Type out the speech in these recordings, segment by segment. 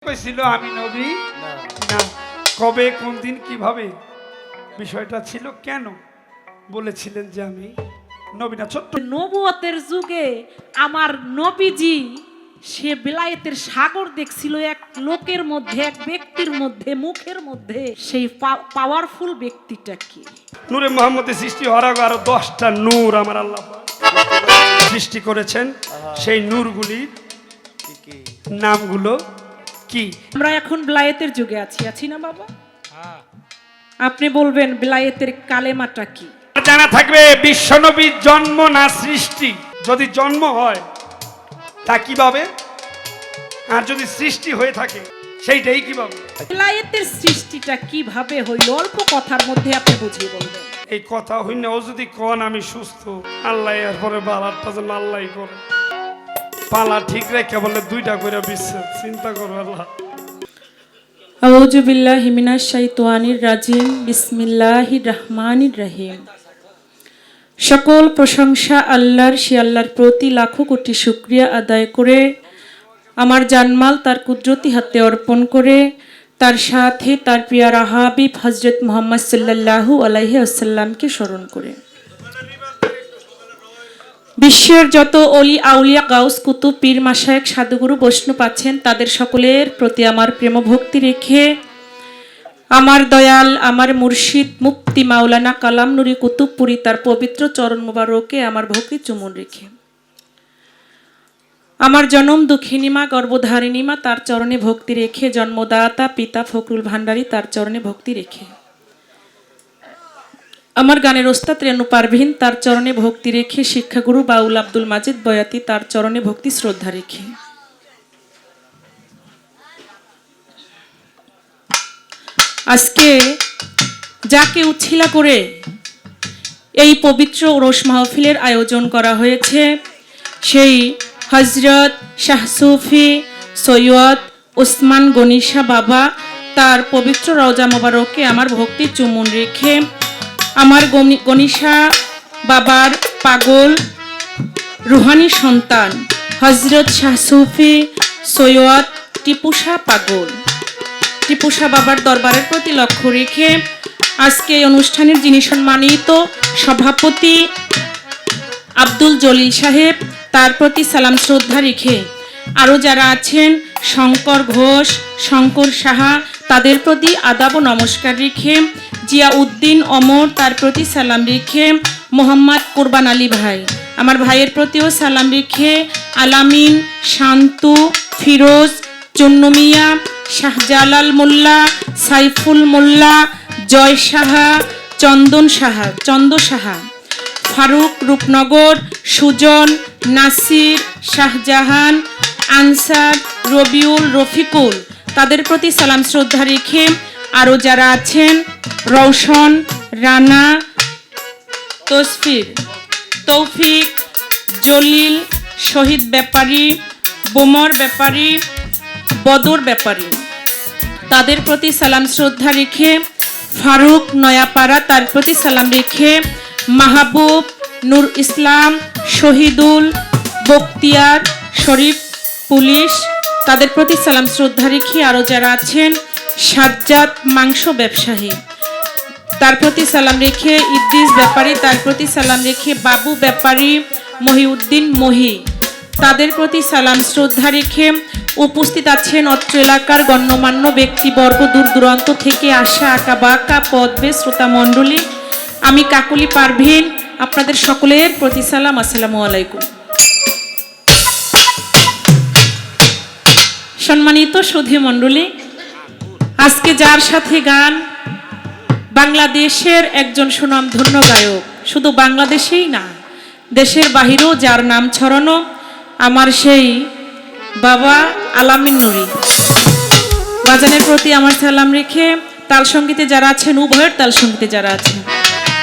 কইছিল আমি নবী না, কবে কোন দিন কিভাবে বিষয়টা ছিল, কেন বলেছিলেন যে আমি নবী না? ছোট্ট নবুয়তের যুগে আমার নবীজি সে বিলায়েতের সাগর দেখছিল এক লোকের মধ্যে, এক ব্যক্তির মধ্যে, মুখের মধ্যে। সেই পাওয়ারফুল ব্যক্তিটা কি? নূরে মুহাম্মদের সৃষ্টি হওয়ার আগে আরো 10টা নূর আমার আল্লাহ সৃষ্টি করেছেন। সেই নূরগুলির নামগুলো কি? আমরা এখন বিলায়েতের যুগে আছি না বাবা? আপনি বলবেন বিলায়েতের কালেমাটা কি? জানা থাকবে বিশ্বনবীর জন্ম না সৃষ্টি। যদি জন্ম হয় তা কিভাবে, আর যদি সৃষ্টি হয়ে থাকে সেইটাই কিভাবে? বিলায়েতের সৃষ্টিটা কিভাবে হইল অল্প কথার মধ্যে আপনি বুঝিয়ে বলবেন। এই কথা হইনা ও যদি কোন আমি সুস্থ, আল্লাহ এরপরে বালারটা যেন আল্লাহ করে পালা ঠিক রেখে বলে 2টা করে বিশ্বাস চিন্তা করো আল্লাহ। আউযু বিল্লাহি মিনাশ শাইতানির রাজিম। বিসমিল্লাহির রহমানির রহিম। সকল প্রশংসা আল্লাহর, সে আল্লাহর প্রতি লাখো কোটি শুকরিয়া আদায় করে, আমার জানমাল তার কুদরতি হাতে অর্পণ করে, তার সাথে তার প্রিয় হাবিব হযরত মুহাম্মদ সাল্লাল্লাহু আলাইহি ওয়াসাল্লামকে স্মরণ করে, বিশ্বের যত অলি আউলিয়া গাউস কুতুব পীর মাশায়েখ সাধুগুরু বৈষ্ণব আছেন তাদের সকলের প্রতি আমার প্রেম ভক্তি রেখে, আমার দয়াল আমার মুর্শিদ মুফতি মাওলানা কালাম নুরি কুতুবপুরি তার পবিত্র চরণ মোবারকে আমার ভক্তি চুমন রেখে, আমার জনম দুঃখিনী মা গর্ভধারিণী মা তার চরণে ভক্তি রেখে, জন্মদাতা পিতা ফখরুল ভান্ডারী তার চরণে ভক্তি রেখে, আমার গানের ওস্তাদ রেনু পারভিন তার চরণে ভক্তি রেখে, শিক্ষাগুরু বাউল আব্দুল মাজিদ বয়াতি তার চরণে ভক্তি শ্রদ্ধা রেখে, আজকে যাকে উচ্ছিলা করে এই পবিত্র ওরস মাহফিলের আয়োজন করা হয়েছে, সেই হযরত শাহ সুফি সৈয়দ ওসমান গনি শাহ বাবা তার পবিত্র রওজা মোবারকে আমার ভক্তি চুমুন রেখে, আমার গনি শাহ বাবার পাগল রুহানি সন্তান হযরত শাহ সুফি সৈয়দ টিপু শাহ পাগল টিপু শাহ বাবার দরবারের প্রতি লক্ষ্য রেখে, আজকে এই অনুষ্ঠানের যিনি সম্মানিত সভাপতি আব্দুল জলিল সাহেব তার প্রতি সালাম শ্রদ্ধা রেখে, আরও যারা আছেন শঙ্কর ঘোষ, শঙ্কর সাহা তাদের প্রতি আদাব ও নমস্কার রেখে, জিয়া উদ্দিন অমর তার প্রতি সালাম রেখে, মোহাম্মদ কোরবান আলী ভাই আমার ভাইয়ের প্রতিও সালাম রেখে, আলামিন, শান্তু, ফিরোজ, চন্নমিয়া, শাহজালাল মোল্লা, সাইফুল মোল্লা, জয় সাহা, চন্দন সাহা, চন্দ সাহা, ফারুক, রূপনগর, সুজন, নাসির, শাহজাহান, আনসার, রবিউল, রফিকুল তাদের প্রতি সালাম শ্রদ্ধা রেখে, আরও যারা আছেন রওশন, রানা, তসফির, তৌফিক, জলিল, শহীদ ব্যাপারী, বোমর ব্যাপারী, বদর ব্যাপারী তাদের প্রতি সালাম শ্রদ্ধা রেখে, ফারুক নয়াপাড়া তার প্রতি সালাম রেখে, মাহবুব, নূর ইসলাম, শহীদুল, বখতিয়ার, শরীফ পুলিশ তাদের প্রতি সালাম শ্রদ্ধা রেখে, আরও যারা আছেন সাজ্জাদ মাংস ব্যবসায়ী তার প্রতি সালাম রেখে, ইদ্রিস ব্যাপারী তার প্রতি সালাম রেখে, বাবু ব্যাপারী, মহিউদ্দিন মহি তাদের প্রতি সালাম শ্রদ্ধা রেখে, উপস্থিত আছেন অত্র এলাকার গণ্যমান্য ব্যক্তিবর্গ, দূর দূরান্ত থেকে আসা আঁকা বাঁকা পদবে শ্রোতা মণ্ডলী, আমি কাকুলি পারভিন আপনাদের সকলের প্রতি সালাম, আসসালামু আলাইকুম। সম্মানিত সুধী মণ্ডলী, আজকে যার সাথে গান, বাংলাদেশের একজন সুনামধন্য গায়ক, শুধু বাংলাদেশেই না দেশের বাহিরেও যার নাম ছড়ানো, আমার সেই বাবা আলামিন নুরি বাজানের প্রতি আমার সালাম রেখে, তাল সঙ্গীতে যারা আছেন, উভয়ের তাল সঙ্গীতে যারা আছেন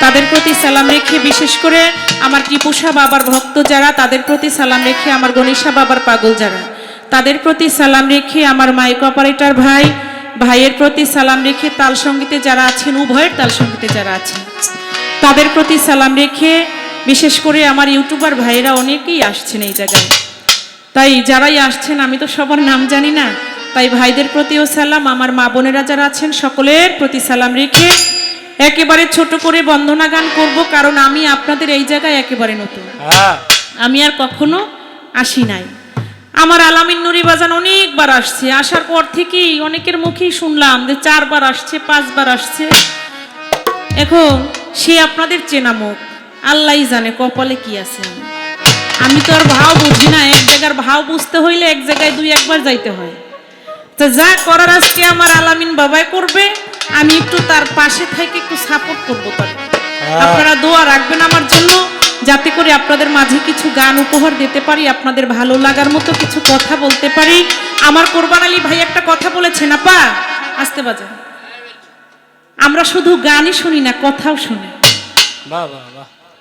তাদের প্রতি সালাম রেখে, বিশেষ করে আমার টিপু শাহ বাবার ভক্ত যারা তাদের প্রতি সালাম রেখে, আমার গনি শাহ বাবার পাগল যারা তাদের প্রতি সালাম রেখে, আমার মাইক অপারেটর ভাইয়ের প্রতি সালাম রেখে, তাল সঙ্গীতে যারা আছেন, উভয়ের তাল সঙ্গীতে যারা আছেন তাদের প্রতি সালাম রেখে, বিশেষ করে আমার ইউটিউবার ভাইয়েরা অনেকেই আসছেন এই জায়গায়, তাই যারাই আসছেন আমি তো সবার নাম জানি না, তাই ভাইদের প্রতিও সালাম, আমার মা বোনেরা যারা আছেন সকলের প্রতি সালাম রেখে একেবারে ছোট করে বন্দনা গান করব, কারণ আমি আপনাদের এই জায়গায় একেবারে নতুন, আমি আর কখনো আসি নাই। আমার আলামিন নুরি বাজান অনেকবার আসছে, আসার পর থেকেই অনেকের মুখেই শুনলাম যে 4 বার আসছে, 5 বার আসছে। এখন সে আপনাদের চেনা মুখ, আল্লাহই জানে কপালে কি আছে। আমি তো আর ভাও বুঝি না, এক জায়গার ভাও বুঝতে হইলে এক জায়গায় 2-1 বার যাইতে হয়। তো যা করার আজকে আমার আলামিন বাবাই করবে, আমি একটু তার পাশে থেকে একটু সাপোর্ট করবো তাকে। আপনারা দোয়া রাখবেন আমার জন্য, যাতে করে আপনাদের মাঝে কিছু গান উপহার দিতে পারি, আপনাদের ভালো লাগার মতো কিছু কথা বলতে পারি। আমার কোরবান আলী ভাই একটা কথা বলেছেন, আপা আসতে বাজা, আমরা শুধু গানই শুনি না, কথাও শুনি।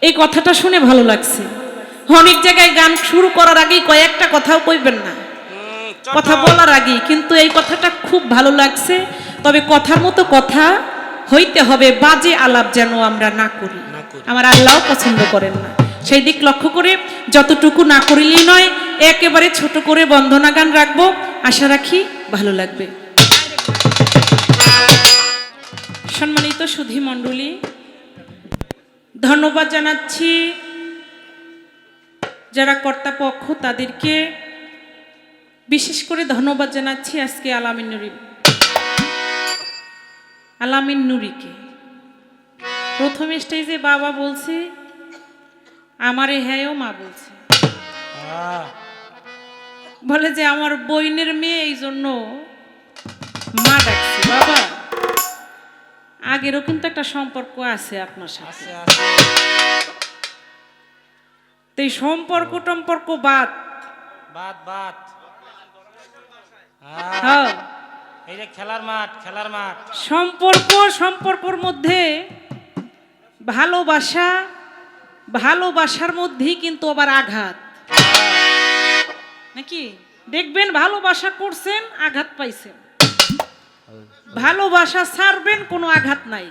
এই কথাটা শুনে ভালো লাগছে। অনেক জায়গায় গান শুরু করার আগেই কয়েকটা কথাও কইবেন না, কথা বলার আগেই, কিন্তু এই কথাটা খুব ভালো লাগছে। তবে কথার মতো কথা হইতে হবে, বাজে আলাপ যেন আমরা না করি, আমার আল্লাহ পছন্দ করেন না। সেই দিক লক্ষ্য করে যতটুকু না করিলেই নয়, একেবারে ছোট করে বন্দনা গান রাখবো, আশা রাখি ভালো লাগবে। সম্মানিত সুধী মণ্ডলী, ধন্যবাদ জানাচ্ছি যারা কর্তাপক্ষ তাদেরকে, বিশেষ করে ধন্যবাদ জানাচ্ছি আজকে আলামিন নুরিকে। প্রথম স্টেজে বাবা বলছে, আমারে হ্যাঁও মা বলছে, বলে যে আমার বইনের মেয়ে, এই জন্য মা ডাকছে। বাবা আগেরও কিন্তু একটা সম্পর্ক আছে আপনার সাথে, তো এই সম্পর্ক টম্পর্ক বাদ, এই যে খেলার মাঠ সম্পর্কর মধ্যে ভালোবাসার মধ্যেই কিন্তু আবার আঘাত, নাকি? দেখবেন ভালোবাসা করছেন, আঘাত পাইছেন, ভালোবাসা ছাড়বেন, কোনো আঘাত নাই।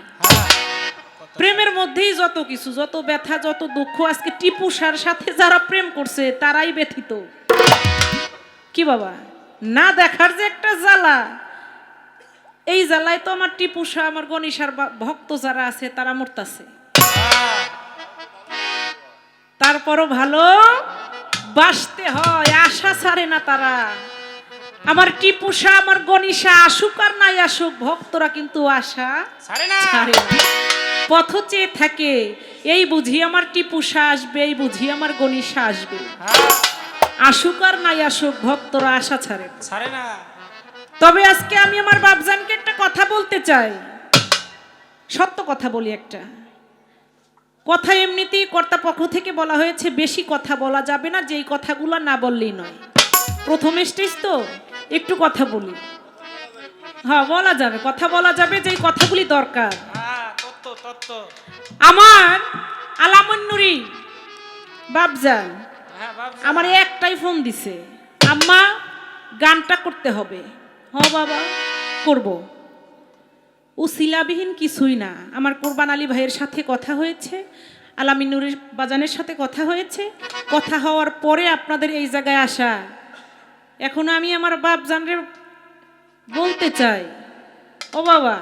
প্রেমের মধ্যেই যত কিছু, যত ব্যথা, যত দুঃখ। আজকে টিপুসার সাথে যারা প্রেম করছে তারাই ব্যথিত। কি বাবা, না দেখার যে একটা জ্বালা, এই জ্বালায় তো আমার টিপুসা, আমার গণেশার ভক্ত যারা আছে তারা মরতাছে। তারপরও ভালো বাসতে হয়, আশা ছাড়ে না তারা। আমার টিপুসা, আমার গণেশা আসুক আর নাই আসুক, ভক্তরা কিন্তু আশা ছাড়ে না, পথ চেয়ে থাকে। এই বুঝি আমার টিপুসা আসবে, এই বুঝি আমার গণেশা আসবে, আসুক আর নাই আসুক, ভক্তরা আশা ছাড়ে না। তবে আজকে আমি আমার বাপজানকে একটা কথা বলতে চাই, সত্য কথা বলি। একটা কথা এমনিতেই কর্তাপক্ষ থেকে বলা হয়েছে, বেশি কথা বলা যাবে না, যেই কথাগুলো না বললেই নয়। প্রথম স্টেজ তো একটু কথা বলি, হ্যাঁ বলা যাবে, কথা বলা যাবে, যেই কথাগুলি দরকার। আমার আলামিন নুরি বাপজান আমার একটাই ফোন দিছে, আম্মা গানটা করতে হবে। হ বাবা করব। উসিলাবিহীন কিছুই না, আমার কোরবান আলী ভাইয়ের সাথে কথা হয়েছে, আলামিন নুরি বাজানের সাথে কথা হয়েছে, কথা হওয়ার পরে আপনাদের এই জায়গায় আসা। এখন আমি আমার বাপজানরে বলতে চাই, ও বাবা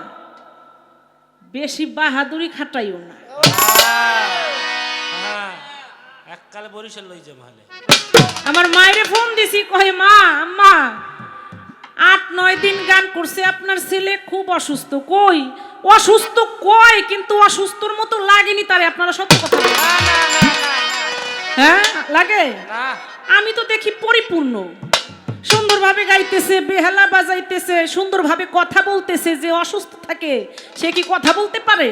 বেশি বাহাদুরি খাটাইও না। এককালে বরিশাল লই যাম হলে। আমার মায়েরে ফোন দিছি, কহে মা আম্মা 8-9 দিন গান করছে আপনার ছেলে, খুব অসুস্থ। কই অসুস্থ কয়, কিন্তু অসুস্থর মতো লাগেনি তারে। আপনারা সত্য কথা হ্যাঁ লাগে, আমি তো দেখি পরিপূর্ণ, সুন্দরভাবে গাইতেছে, বেহালা বাজাইতেছে, সুন্দরভাবে কথা বলতেছে। যে অসুস্থ থাকে সে কি কথা বলতে পারে?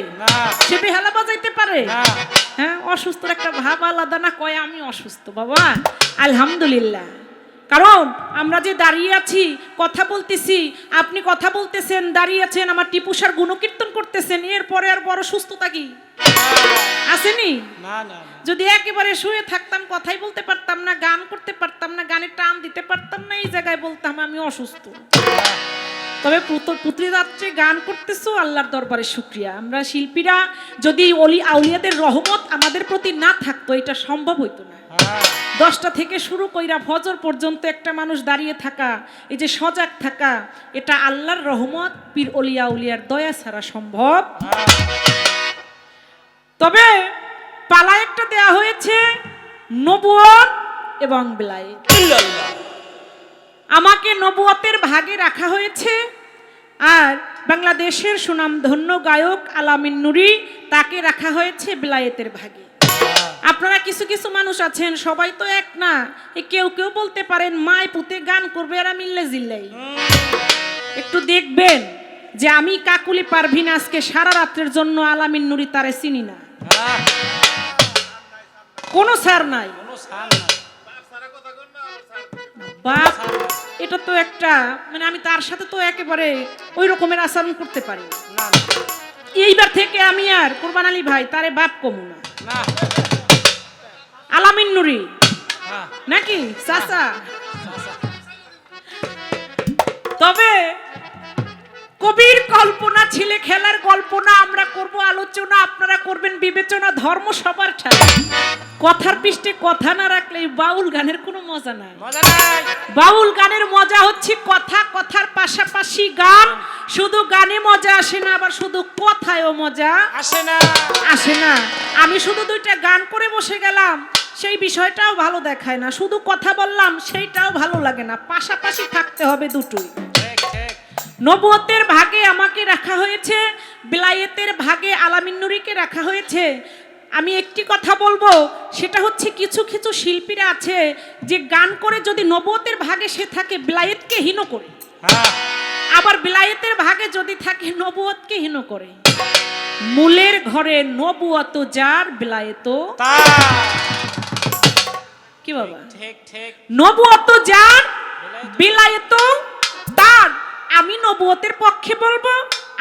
সে বেহালা বাজাইতে পারে? হ্যাঁ, অসুস্থর একটা ভাব আলাদা না? কয় আমি অসুস্থ। বাবা আলহামদুলিল্লাহ, কারণ আমরা যে দাঁড়িয়ে আছি কথা বলতেছি, আপনি কথা বলতেছেন, দাঁড়িয়ে আছেন, আমার টিপুসার গুণকীর্তন করতেছেন, এরপরে আর বড় সুস্থতা কি আসেনি? যদি একেবারে শুয়ে থাকতাম, কথাই বলতে পারতাম না, গান করতে পারতাম না, গানের টান দিতে পারতাম না, এই জায়গায় বলতাম আমি অসুস্থ। তবে পুত্রী রাত্রে গান করতেছো, আল্লাহর দরবারে শুকরিয়া। আমরা শিল্পীরা যদি অলি আউলিয়াদের রহমত আমাদের প্রতি না থাকতো, এটা সম্ভব হইতো না। 10টা থেকে শুরু কইরা ফজর পর্যন্ত একটা মানুষ দাঁড়িয়ে থাকা, এই যে সজাগ থাকা, এটা আল্লাহর রহমত, পীর অলিয়া উলিয়ার দয়া ছাড়া সম্ভব। তবে পালা একটা দেয়া হয়েছে নবুয়ত এবং বেলায়েত। আমাকে নবুয়তের ভাগে রাখা হয়েছে, আর বাংলাদেশের সুনামধন্য গায়ক আলামিন নুরি তাকে রাখা হয়েছে বেলায়েতের ভাগে। আপনারা কিছু কিছু মানুষ আছেন, সবাই তো এক না, কেউ কেউ বলতে পারেন মায় পুতে গান করবে এরা মিল্লে জিল্লাই। একটু দেখবেন যে আমি কাকুলি পারভিন আজকে সারা রাত্রের জন্য আলামিন নুরি তারে চিনি না, কোনো সার নাই। বাপ এটা তো একটা মানে আমি তার সাথে তো একেবারে ওই রকমের আচরণ করতে পারি না। এইবার থেকে আমি আর কুরবান আলী ভাই তারে বাপ কমু না। আলামিন নুরি নাকি চাচা? তবে কবির কল্পনা, ছেলে খেলার কল্পনা, আমরা করব আলোচনা, আপনারা করবেন বিবেচনা। ধর্ম সবার ঠাকুর, কথার পৃষ্ঠে কথা না রাখলে বাউল গানের কোনো মজা নাই। বাউল গানের মজা হচ্ছে কথা, কথার পাশাপাশি গান। শুধু গানে মজা আসে না, আবার শুধু কথায়ও মজা আসে না। আমি শুধু 2টা গান করে বসে গেলাম, সেই বিষয়টাও ভালো দেখায় না। শুধু কথা বললাম, সেইটাও ভালো লাগে না। পাশাপাশি থাকতে হবে দুটোই। নবুয়তের ভাগে আমাকে রাখা হয়েছে, বেলায়েতের ভাগে আলামিন নুরিকে রাখা হয়েছে। আমি একটি কথা বলবো, সেটা হচ্ছে কিছু কিছু শিল্পীরা আছে যে গান করে যদি নবুয়তের ভাগে সে থাকে বেলায়েতকে হীন করে, আবার বেলায়েতের ভাগে যদি থাকে নবুয়তকে হীন করে। মূলের ঘরে নবুয়ত যার, বেলায়েত কি বাবা? নবুয়ত যার, বেলায়েত তার। আমি নবুয়তের পক্ষে বলবো,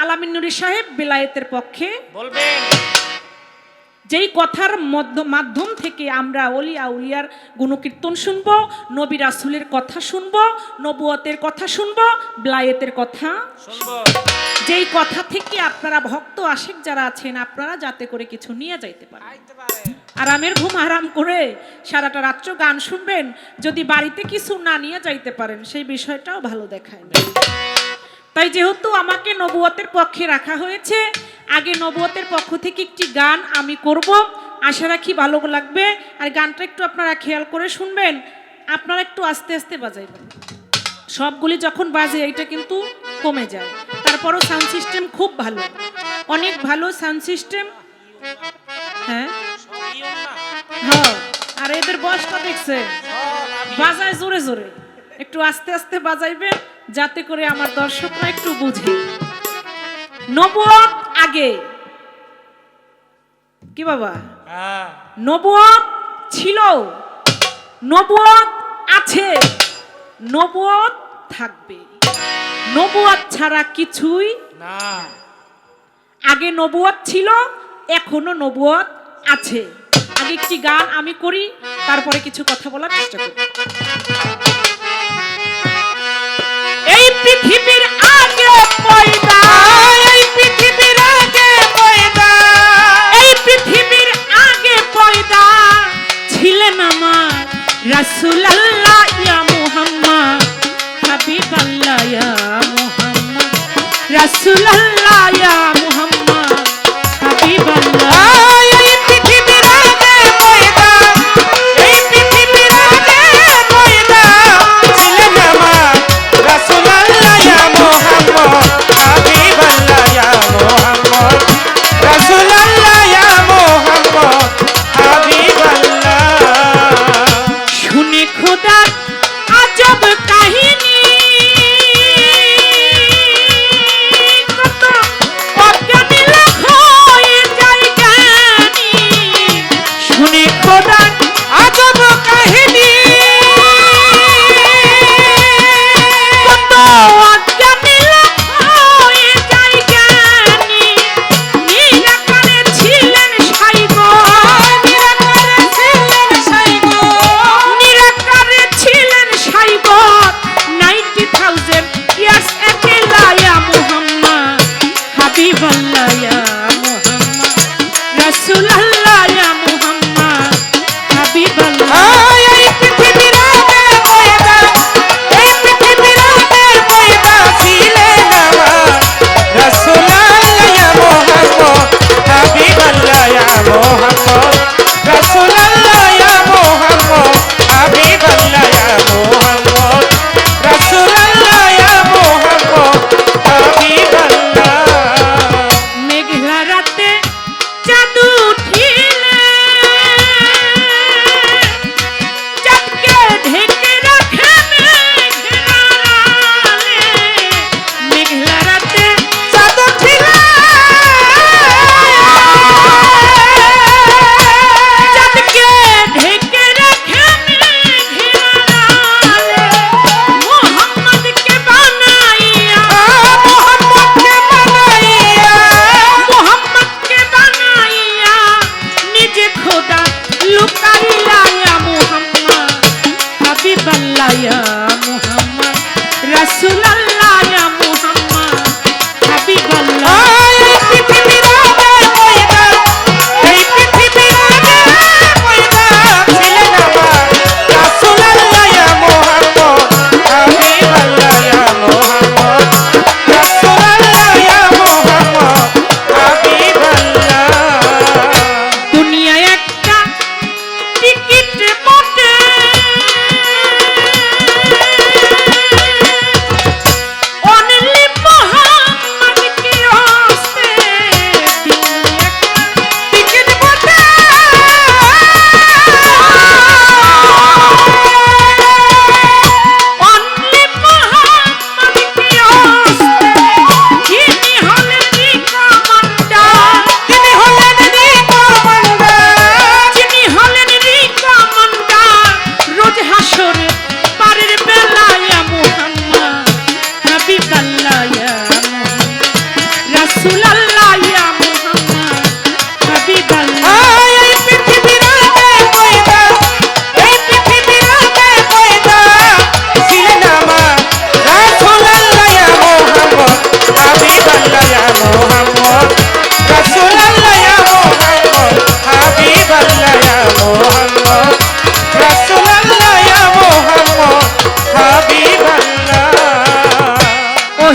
আলামিন নুরি সাহেব বেলায়েতের পক্ষে বলবেন। যেই কথার মাধ্যম থেকে আমরা ওলিয়া উলিয়ার গুণকীর্তন শুনবো, নবী রাসূলের কথা শুনবো, নবুয়তের কথা শুনবো, বেলায়েতের কথা শুনবো। যেই কথা থেকে আপনারা ভক্ত আশিক যারা আছেন, আপনারা যাতে করে কিছু নিয়ে যাইতে পারেন। আরামের ঘুম আরাম করে সারাটা রাত্র গান শুনবেন, যদি বাড়িতে কিছু না নিয়ে যাইতে পারেন সেই বিষয়টাও ভালো দেখায় না। তাই যেহেতু আমাকে নবুয়তের পক্ষে রাখা হয়েছে, আগে নবুয়তের পক্ষ থেকে একটি গান আমি করব, আশা রাখি ভালো লাগবে। আর গানটা একটু আপনারা খেয়াল করে শুনবেন, আপনারা একটু আস্তে আস্তে বাজাইবেন। সবগুলি যখন বাজে এটা কিন্তু কমে যায়। তারপরও সাউন্ড সিস্টেম খুব ভালো, অনেক ভালো সাউন্ড সিস্টেম। হ্যাঁ হ্যাঁ, আর এদের বয়সটা দেখছে, বাজায় জোরে জোরে, একটু আস্তে আস্তে বাজাইবেন যাতে করে আমার দর্শকরা একটু বুঝে। নবুয়ত আগে কি বাবা? নবুয়ত ছিল, নবুয়ত আছে, নবুয়ত থাকবে। নবুয়ত ছাড়া কিছুই না। আগে নবুয়ত ছিল, এখনো নবুয়ত আছে। আগে একটি গান আমি করি, তারপরে কিছু কথা বলার চেষ্টা করি। এই পৃথিবীর আগে পয়দা, এই পৃথিবীর আগে পয়দা, এই পৃথিবীর আগে পয়দা ছিলেন আমার রাসূলুল্লাহ ইয়া মুহাম্মদ, হাবিবাল্লাহ ইয়া মুহাম্মদ, রাসূলুল্লাহ ইয়া মুহাম্মদ, হাবিবাল্লাহ।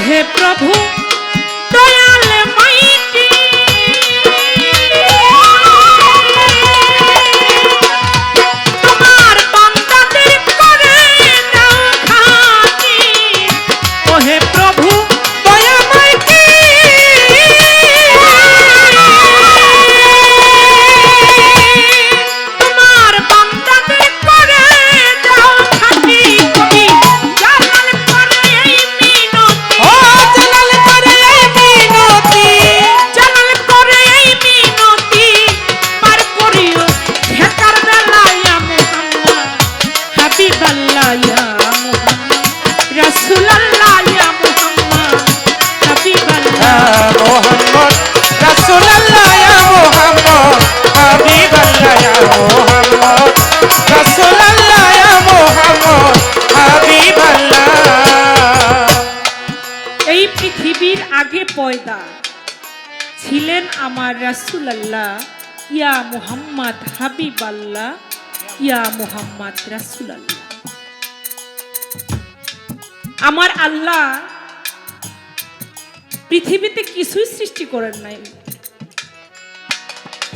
হে প্রভু দয়াল মাইটি তোমার বান্দাদের করে দাও খাঁটি ও হে প্রভু দয়া মাইটি তোমার বান্দাদের করে দাও খাঁটি তুমি জালাল করে এই মিনতি ও জালাল করে মিনতি, জালাল করে এই মিনতি পার করিও ঠেকার বেলায় মুহাম্মদ হাবিবাল্লাহ ইয়া মুহাম্মদ রাসূলুল্লাহ ইয়া মুহাম্মদ হাবিবাল্লাহ মোহাম্মদ রাসূলুল্লাহ ইয়া মুহাম্মদ হাবিবাল্লাহ ইয়া মুহাম্মদ রাসূলুল্লাহ ইয়া মুহাম্মদ হাবিবাল্লাহ। এই পৃথিবীর আগে পয়দা ছিলেন আমার রাসূলুল্লাহ ইয়া মুহাম্মদ হাবিবাল্লাহ ইয়া মুহাম্মদ রাসূলুল্লাহ। আমার আল্লাহ পৃথিবীতে কিছুই সৃষ্টি করেন নাই,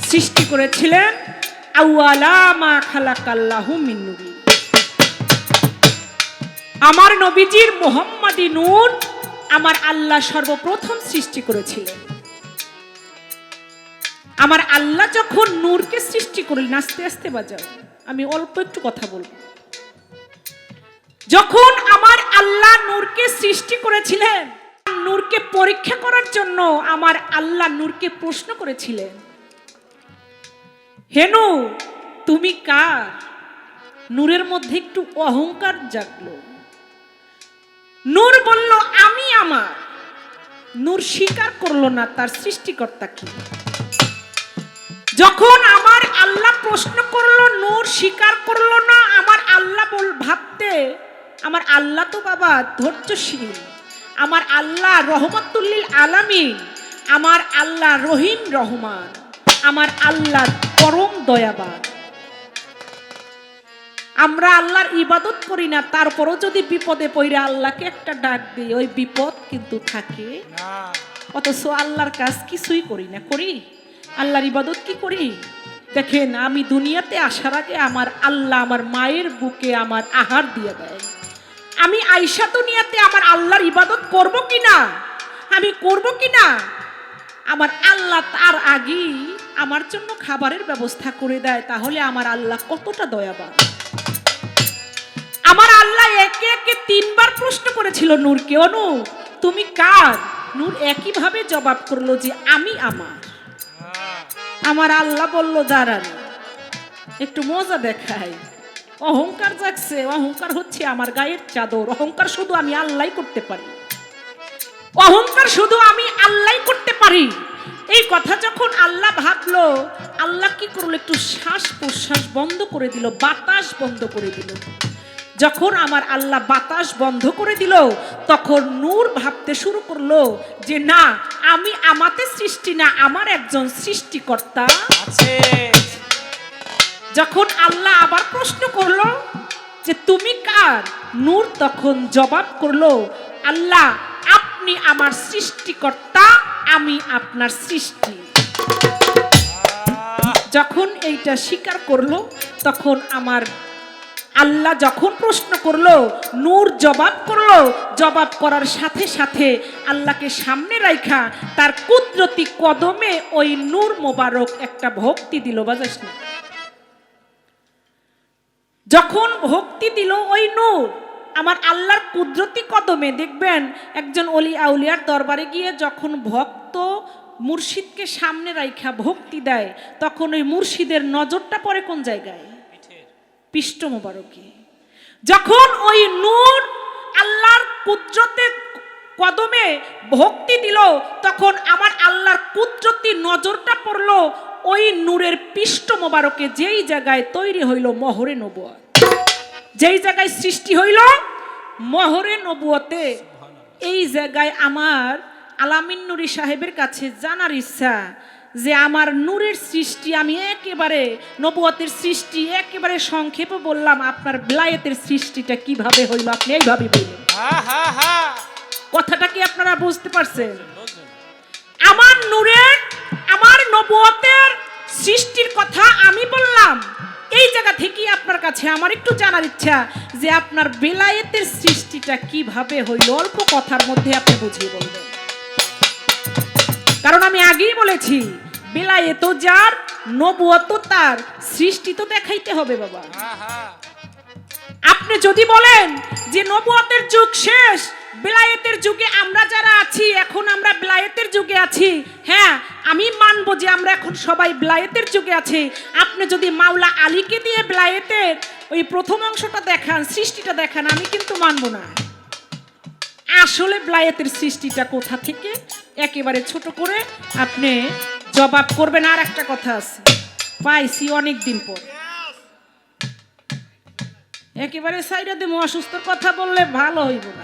সৃষ্টি করেছিলেন আউয়ালা মা খালাকাল্লাহু মিন নূরি। আমার নবীজির মুহাম্মাদি নূর আমার আল্লাহ সর্বপ্রথম সৃষ্টি করেছিলেন। আমার আল্লাহ যখন নূরকে সৃষ্টি করলেন, আস্তে আস্তে বাজাও, আমি অল্প একটু কথা বলবো। যখন আমার আল্লাহ নূরকে সৃষ্টি করেছিলেন, নূরকে পরীক্ষা করার জন্য আমার আল্লাহ নূরকে প্রশ্ন করেছিলেন, হে নূর তুমি কার? নূরের মধ্যে একটু অহংকার জাগলো। নূর বলল আমি আমার। নূর স্বীকার করলো না তার সৃষ্টিকর্তা কি। যখন আমার আল্লাহ প্রশ্ন করলো, নূর স্বীকার করলো না। আমার আল্লাহ ভাবতে, আমার আল্লাহ তো বাবা ধৈর্যশীল, আমার আল্লাহ রহমতুল্লিল আলামিন, আমার আল্লাহ রহিম রহমান, আমার আল্লাহ পরম দয়াবান। আমরা আল্লাহর ইবাদত করি না, তারপরও যদি বিপদে পড়ে আল্লাহকে একটা ডাক দিই, ওই বিপদ কিন্তু থাকে না অথচ আল্লাহর কাজ কিছুই করি না। করি আল্লাহর ইবাদত কি করি? দেখেন, আমি দুনিয়াতে আসার আগে আমার আল্লাহ আমার মায়ের বুকে আমার আহার দিয়ে দেয়। আমি আইসা দুনিয়াতে আমার আল্লাহর ইবাদত করব কিনা, আমি করব কিনা, আমার আল্লাহ তার আগেই আমার জন্য খাবারের ব্যবস্থা করে দেয়। তাহলে আমার আল্লাহ কতটা দয়াবান। আমার আল্লাহ একে একে 3 বার প্রশ্ন করেছিল নূরকে, অনু তুমি কার? নূর একই ভাবে জবাব করলো যে আমি আমার। আমার আল্লাহ বলল দাঁড়ান একটু মজা দেখাই। অহংকার জাগছে, অহংকার হচ্ছে আমার গায়ের চাদর। অহংকার শুধু আমি আল্লাহই করতে পারি, অহংকার শুধু আমি আল্লাহই করতে পারি। এই কথা যখন আল্লাহ ভাবলো, আল্লাহ কি করলো? একটু শ্বাস প্রশ্বাস বন্ধ করে দিল, বাতাস বন্ধ করে দিল। যখন আমার আল্লাহ বাতাস বন্ধ করে দিল, তখন নূর ভাবতে শুরু করলো যে না, আমি আমাতে সৃষ্টি না, আমার একজন সৃষ্টিকর্তা আছে। যখন আল্লাহ আবার প্রশ্ন করলো যে তুমি কার, নূর তখন জবাব করলো, আল্লাহ আপনি আমার সৃষ্টিকর্তা, আমি আপনার সৃষ্টি। যখন এইটা স্বীকার করলো, তখন আমার আল্লাহ যখন প্রশ্ন করলো, নূর জবাব করলো। জবাব করার সাথে সাথে আল্লাহকে সামনে রাইখা তার কুদরতি কদমে ওই নূর মোবারক একটা ভক্তি দিল। বাজাস না, যখন ভক্তি দিল ওই নূর আমার আল্লাহর কুদরতি কদমে, দেখবেন একজন অলি আউলিয়ার দরবারে গিয়ে যখন ভক্ত মুর্শিদকে সামনে রাইখা ভক্তি দেয়, তখন ওই মুর্শিদের নজরটা পড়ে কোন জায়গায়? পৃষ্ঠ মোবারকে। যখন ওই নূর আল্লাহর কুদরতের কদমে ভক্তি দিল, তখন আমার আল্লাহর কুদরতি নজরটা পড়লো ওই নূরের পৃষ্ঠ মোবারকে, যেই জায়গায় তৈরি হইল মহরে নবুয়ত, যেই জায়গায় সৃষ্টি হইল মহরে নবুয়তে। এই জায়গায় আমার আলামিন নুরি সাহেবের কাছে জানার ইচ্ছা যে আমার নূরের সৃষ্টি, আমি একেবারে নবুয়তের সৃষ্টি একেবারে সংক্ষেপে বললাম, আপনার বেলায়েতের সৃষ্টিটা কিভাবে হইল আপনি এইভাবে বললেন। কথাটা কি আপনারা বুঝতে পারছেন? আমার নূরের, আমার নবুয়তের সৃষ্টির কথা আমি বললাম। এই জায়গা থেকে আপনার কাছে আমার একটু জানার ইচ্ছা যে আপনার বেলায়েতের সৃষ্টিটা কিভাবে হইল, অল্প কথার মধ্যে আপনি বুঝিয়ে বলবেন। কারণ আমি আগেই বলেছি, বেলায়েত যার, নবুয়ত তার, সৃষ্টি তো দেখাইতে হবে বাবা। আপনি যদি বলেন যে নবুয়তের যুগ শেষ, বেলায়েতের যুগে আমরা যারা আছি, এখন আমরা বেলায়েতের যুগে আছি, হ্যাঁ আমি মানবো যে আমরা এখন সবাই বেলায়েতের যুগে আছি। আপনি যদি মাওলা আলীকে দিয়ে বেলায়েতের ওই প্রথম অংশটা দেখান, সৃষ্টিটা দেখান, আমি কিন্তু মানবো না। আসলে বেলায়েতের সৃষ্টিটা কোথা থেকে, একেবারে ছোট করে আপনি জবাব করবেন। আর একটা কথা আছে, পাইছি অনেক দিন পর, একেবারে সাইডে দিয়ে অসুস্থর কথা বললে ভালো হইব না।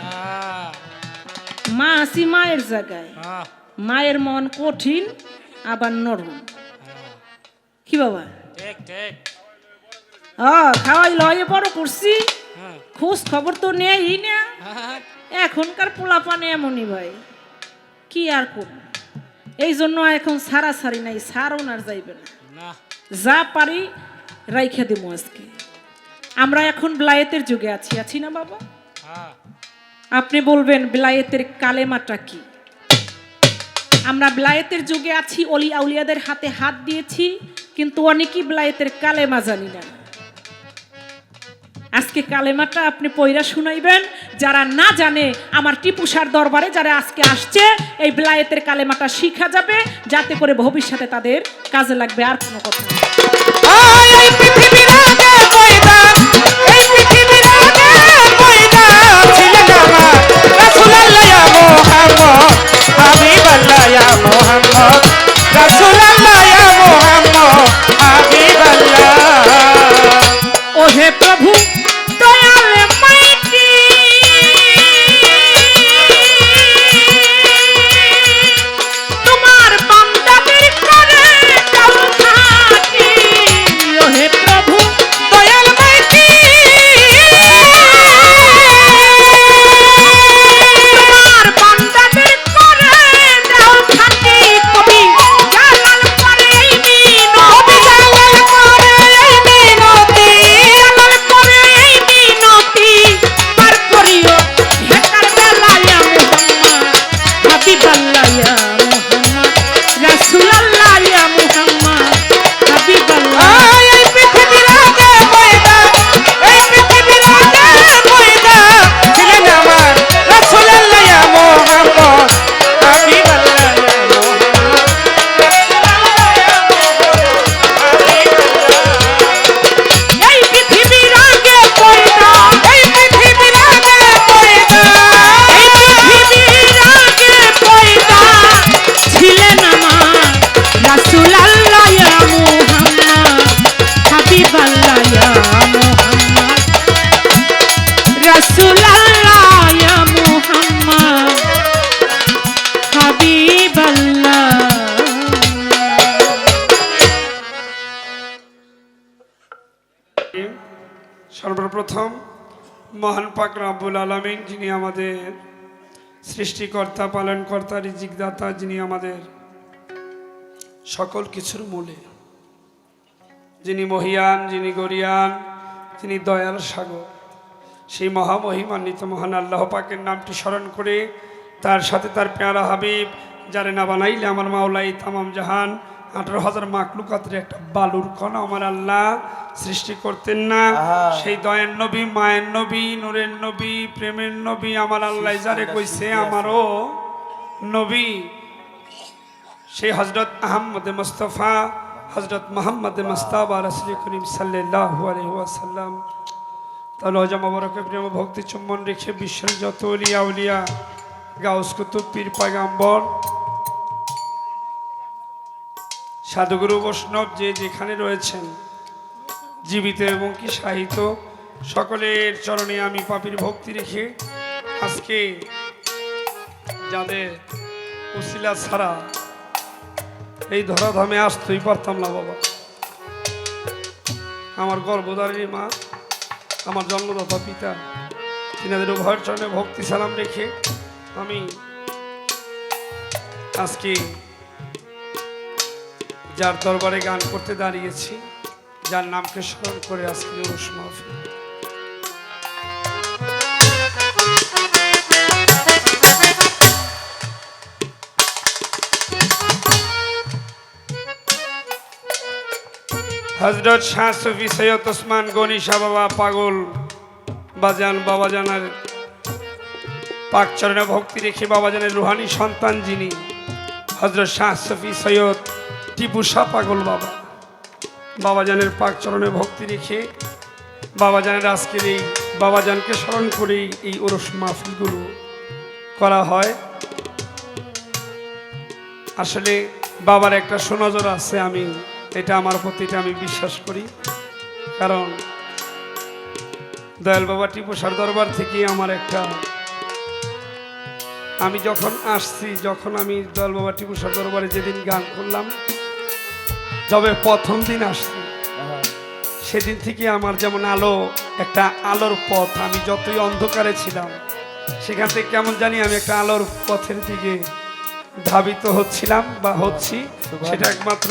মা আছি মায়ের জায়গায়, মায়ের মন কঠিন আবার নরম। কি বাবা? ঠিক ঠিক। খাওয়াই লয়ে বড় করছি, খোঁজ খবর তো নেই না। এখনকার পোলাপানে এমনই ভাই, কি আর করব। এই জন্য এখন সারা সারি নাই, সারও না যাইবে না, যা পারি রাইখা দেবো আজকে। আমরা এখন বেলায়েতের যুগে আছি, আছি না বাবা? আপনি বলবেন বেলায়েতের কালেমাটা কি? আমরা বেলায়েতের যুগে আছি, অলি আউলিয়াদের হাতে হাত দিয়েছি, কিন্তু অনেকেই বেলায়েতের কালেমা জানি না। আজকে কালেমাটা আপনি পয়রা শুনাইবেন। যারা না জানে, আমার টিপুসার দরবারে যারা আজকে আসছে, এই বেলায়েতের কালেমাটা শিখা যাবে, যাতে করে ভবিষ্যতে তাদের কাজে লাগবে। আর কোনো কথা না। এই পৃথিবীর আগে ময়দান, এই পৃথিবীর আগে ময়দান ছিলেন আমার রাসূলুল্লাহ ইয়া মুহাম্মদ, হাবিবাল্লাহ ইয়া মুহাম্মদ, রাসূলুল্লাহ ইয়া মুহাম্মদ, হাবিবাল্লাহ। ও হে প্রভু দয়াল মাইটি, তোমার বান্দাদের করে দাও খাটি। ও হে প্রভু দয়াল মাইতি, তোমার বান্দাদের করে দাও খাটি। কবি জালাল করে এই মিনতি, জালাল করে এই মিনতি, জালাল করে এই মিনতি, পার করিও হেকার বেলায়া মুহাম্মদ, হাবিবাল্লাহ ইয়া মুহাম্মদ, রাসূলুল্লাহ ইয়া মুহাম্মদ, হাবিবাল্লাহ। এই পৃথিবীর আগে ময়দান, এই পৃথিবীর আগে ময়দান ছিলেন আমার রাসূলুল্লাহ ইয়া মুহাম্মদ, হাবিবাল্লাহ ইয়া মুহাম্মদ, রাসূলুল্লাহ ইয়া মুহাম্মদ, হাবিবাল্লাহ। এই পৃথিবীর আগে পয়দা, এই পৃথিবীর আগে ময়দান, এই পৃথিবীর আগে পয়দা ছিলেন আমার রাসূলুল্লাহ ইয়া মুহাম্মদ, হাবিবাল্লাহ ইয়া মুহাম্মদ, রাসূলুল্লাহ ইয়া মুহাম্মদ, হাবিবাল্লাহ। সর্বপ্রথম মহান পাক রব্বুল আলামিন, যিনি আমাদের সৃষ্টিকর্তা, পালনকর্তা, রিজিকদাতা, যিনি আমাদের সকল কিছুর মূলে, যিনি মহিয়ান, যিনি গরিয়ান, যিনি দয়াল সাগর, সেই মহামহিমান্বিত মহান আল্লাহ পাকের নামটি স্মরণ করে, তার সাথে তার পেয়ারা হাবিব, যারে না বানাইলে আমার মাওলাই তামাম জাহান 18,000 মাকলুকাতের একটা বালুর কণা আমার আল্লাহ সৃষ্টি করতেন না। সেই দয়ের নবী, মায়ের নবী, নূরের নবী, প্রেমের নবী আমার আল্লাহ যারে কইছে আমারও নবী, সেই হজরত আহমদ মুস্তফা, হজরত মোহাম্মদ মুস্তাফা রাসূল করিম সাল্লাল্লাহু আলাইহি ওয়াসাল্লাম। তাহলে হজা মোবারকে প্রেম ভক্তি চুম্বন রেখে বিশ্বের যত অলিয়া উলিয়া, গাউস কুতুব, পীর পয়গাম্বর, সাধুগুরু, বৈষ্ণব, যে যেখানে রয়েছেন, জীবিত এবং কি সাহিত্য, সকলের চরণে আমি পাপীর ভক্তি রেখে আজকে যাদের উসিলা ছাড়া এই ধরাধামে আসতেই পারতাম না বাবা, আমার গর্ভধারিণী মা, আমার জন্মদাতা পিতা, তিনাদের উভয়ের চরণে ভক্তি সালাম রেখে আমি আজকে যার দরবারে গান করতে দাঁড়িয়েছি, যার নামকে স্মরণ করে আজকে উরুস মাহফিল, হযরত শাহ সুফি সৈয়দ ওসমান গনি শাহ বাবা পাগল বাজান বাবাজানের পাক চরণে ভক্তি রেখে বাবাজানের রুহানি সন্তান যিনি হযরত শাহ সুফি সৈয়দ টিপু শাহ পাগল বাবা, বাবাজানের পাক চরণে ভক্তি রেখে বাবাজানের আজকের এই বাবাজানকে স্মরণ করেই এই উরুস মাহফিলগুলো করা হয়। আসলে বাবার একটা সুনজর আছে, আমি এটা আমার প্রতি এটা আমি বিশ্বাস করি। কারণ দয়াল বাবা টিপু শাহর দরবার থেকে আমার একটা, আমি যখন আসছি, যখন আমি দয়াল বাবা টিপু শাহর দরবারে যেদিন গান করলাম, যবে প্রথম দিন আসছি, সেদিন থেকে আমার যেমন আলো, একটা আলোর পথ, আমি যতই অন্ধকারে ছিলাম সেখান থেকে কেমন জানি আমি একটা আলোর পথের দিকে ধাবিত হচ্ছিলাম বা হচ্ছি। সেটা একমাত্র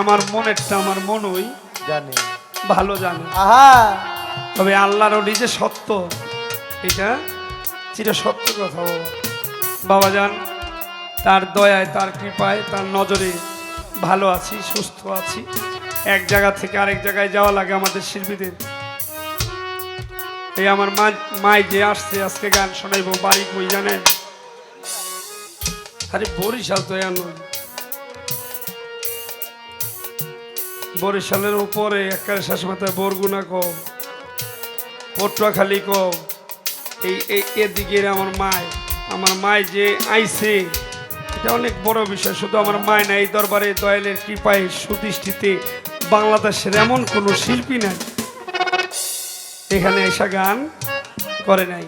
আমার মনেরটা, আমার মনই জানে, ভালো জানে। তবে আল্লাহর ওলি যে সত্য, এটা চির সত্য কথা। বাবাজান তার দয়ায়, তার কৃপায়, তার নজরে ভালো আছি, সুস্থ আছি। এক জায়গা থেকে আরেক জায়গায় যাওয়া লাগে আমাদের শিল্পীদের। এই আমার মাই যে আসছে আজকে গান শোনাইব, বাড়ি কই জানেন? আরে বরিশাল তো এমন, বরিশালের উপরে একেবারে শেষ মাথায় বরগুনা কম, পটুয়াখালী কম, এই এদিকে আমার মায় যে আইছে, এটা অনেক বড় বিষয়। শুধু আমার মায় না, এই দরবারে দয়ালের কৃপায় সুদৃষ্টিতে বাংলাদেশের এমন কোনো শিল্পী নাই এখানে এসে গান করে নাই।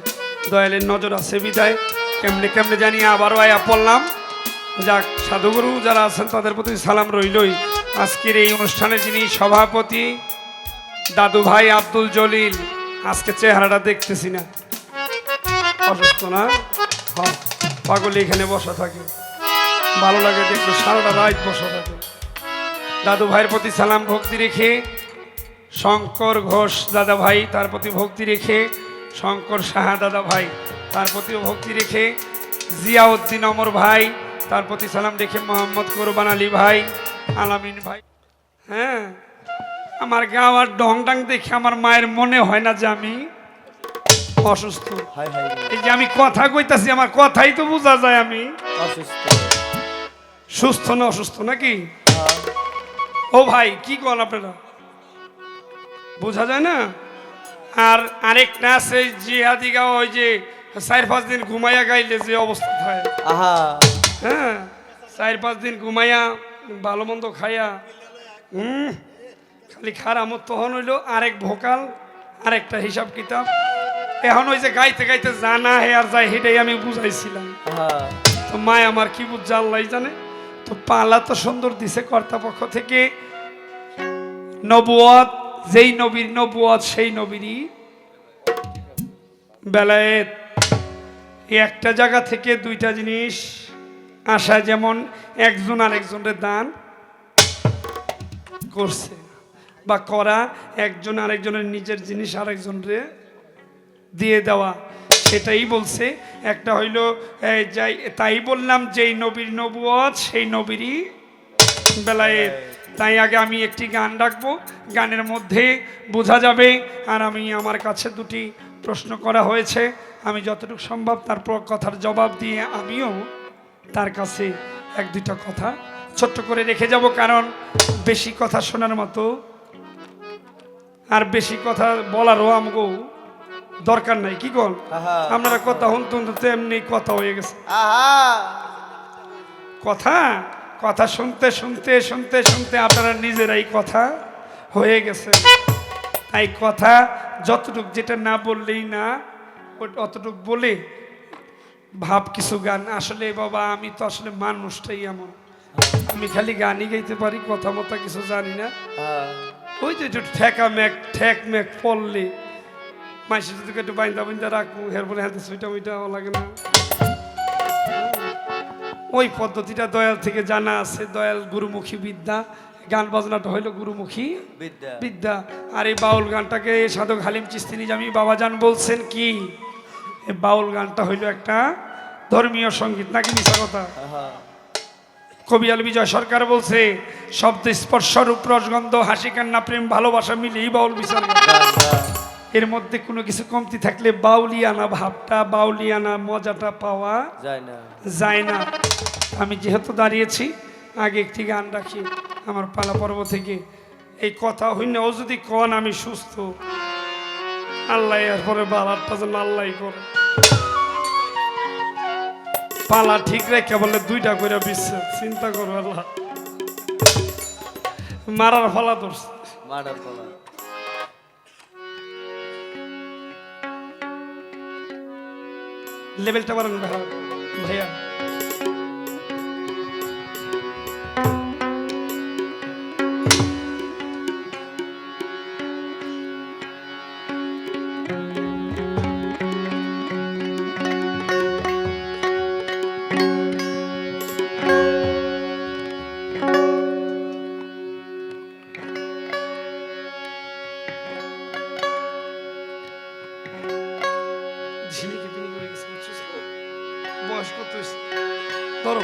দয়ালের নজর আছে বিদায় কেমনে কেমনে জানি আবারও আয়া পড়লাম। যাক, সাধুগুরু যারা আছেন তাদের প্রতি সালাম রইলই। আজকের এই অনুষ্ঠানের যিনি সভাপতি দাদু ভাই আব্দুল জলিল, আজকে চেহারাটা দেখতেছি না, অসুস্থ না? হ্যাঁ, পাগলি এখানে বসা থাকে, ভালো লাগে দেখতে, সারাটা রাত বসা থাকে। দাদু ভাইয়ের প্রতি সালাম ভক্তি রেখে, শঙ্কর ঘোষ দাদা ভাই তার প্রতি ভক্তি রেখে, শঙ্কর সাহা দাদা ভাই তার প্রতিও ভক্তি রেখে, জিয়াউদ্দিন অমর ভাই তার প্রতি সালাম রেখে, মোহাম্মদ কোরবান আলী ভাই, আলামিন ভাই। হ্যাঁ, আমার গাওয়ার ডং ডাং দেখে আমার মায়ের মনে হয় না যে আমি অসুস্থ। এই যে আমি কথা কইতাছি, আমার কথাই তো বোঝা যায় আমি সুস্থ না অসুস্থ নাকি। ও ভাই, কি কন আপনারা, বোঝা যায় না? আর আরেকটা আছে জিহাদি গাওয়া, ওই যে 4-5 দিন ঘুমাইয়া গাইলে যে অবস্থা হয়, হ্যাঁ, 4-5 দিন ঘুমাইয়া ভালো মন্দ খাইয়া খালি খারামত, তখন হইলো আরেক ভোকাল, আরেকটা হিসাব কিতাব। এখন ওই যে গাইতে গাইতে জানা হে আর যায়, সেটাই আমি বুঝাইছিলাম। তো মায় আমার কি বুঝছে আল্লাহ জানে। তো পালা তো সুন্দর দিছে কর্তাপক্ষ থেকে, নবুয়ত, যেই নবীর নবুয়ত সেই নবীরই বেলায়েত। একটা জায়গা থেকে দুইটা জিনিস আসা, যেমন একজন আরেকজনের দান করছে বা করা, একজন আরেকজনের নিজের জিনিস আরেকজনরে দিয়ে দেওয়া, সেটাই বলছে। একটা হইল তাই বললাম যেই নবীর নবুয়ত সেই নবীরই বেলায়েত। তাই আগে আমি একটি গান ডাকবো, গানের মধ্যে বোঝা যাবে। আর আমি, আমার কাছে দুটি প্রশ্ন করা হয়েছে, আমি যতটুকু সম্ভব তার কথার জবাব দিয়ে আমিও তার কাছে 1-2টা কথা ছোট্ট করে রেখে যাব। কারণ বেশি কথা শোনার মতো আর বেশি কথা বলারও আমাকে দরকার নাই। কি কল আপনারা কথা শুনতে এমনি কথা হয়ে গেছে, কথা শুনতে শুনতে শুনতে শুনতে আপনারা নিজেরাই কথা হয়ে গেছে। তাই কথা যতটুক, যেটা না বললেই না অতটুক বলে ভাব কিছু গান। আসলে বাবা আমি তো আসলে মানুষটাই এমন, আমি খালি গানই গাইতে পারি, কথা মতো কিছু জানি না। ওই যে একটু ঠেক ম্যাক পড়লে মাইসে যদি একটু বাইন্দা রাখবো, এর বলে হাতে সুইটা ওইটা লাগে না। ওই পদ্ধতিটা দয়াল থেকে জানা আছে। দয়াল গুরুমুখী বিদ্যা, গান বাজনাটা হইলো গুরুমুখী বিদ্যা বিদ্যা। আর এই বাউল গানটাকে সাধক হালিম চিস্তি নিজামী বাবাজান বলছেন কি, এই বাউল গানটা হইলো একটা ধর্মীয় সঙ্গীত, নাকি মিশা কথা? কবিয়াল বিজয় সরকার বলছে শব্দ স্পর্শ রূপ রসগন্ধ হাসি কান্না প্রেম ভালোবাসা মিলিয়ে বাউল বিচার গান। এর মধ্যে কোনো কিছু কমতি থাকলে বাউলিয়ানা ভাবটা, বাউলিয়ানা মজাটা পাওয়া যায় না। আমি যেহেতু দাঁড়িয়েছি, আগে একটি গান রাখি আমার পালা পর্ব থেকে। এই কথা হইনা ও যদি কন আমি সুস্থ, আল্লাহ এরপরে বালারটা যেন আল্লাহ করে। পালা ঠিক রেখে বলে দুইটা করে বিশ্বাস, চিন্তা করো আল্লাহ মারার ফলা ধরছে। লেভেলটা বাড়ান ভাইয়া। ঝিলিকে তিনি করে গেছে, বয়স কত ধরো।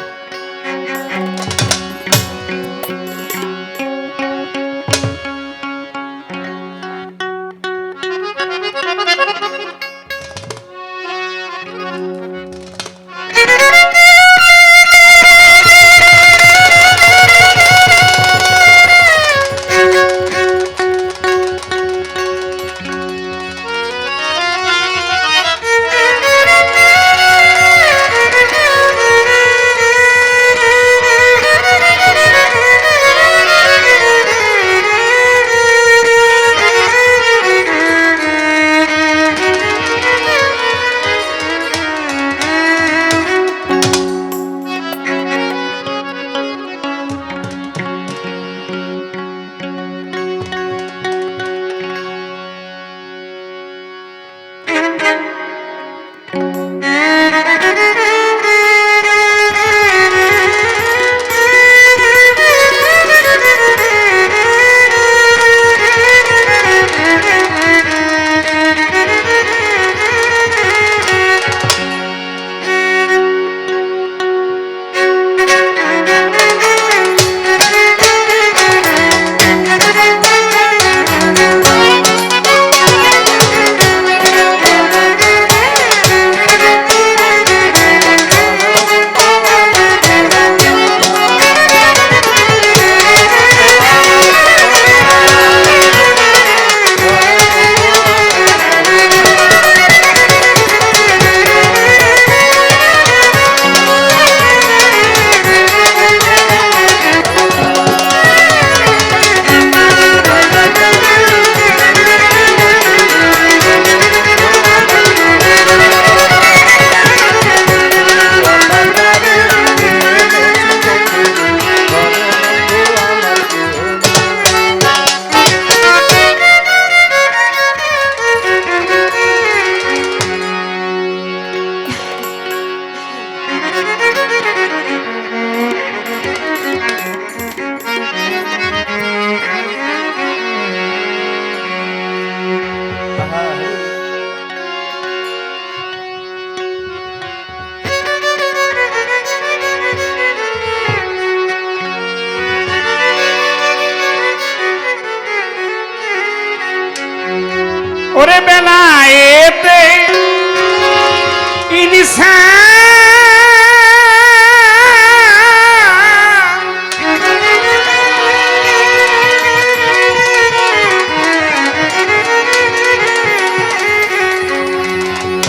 ওরে বেলায়েতে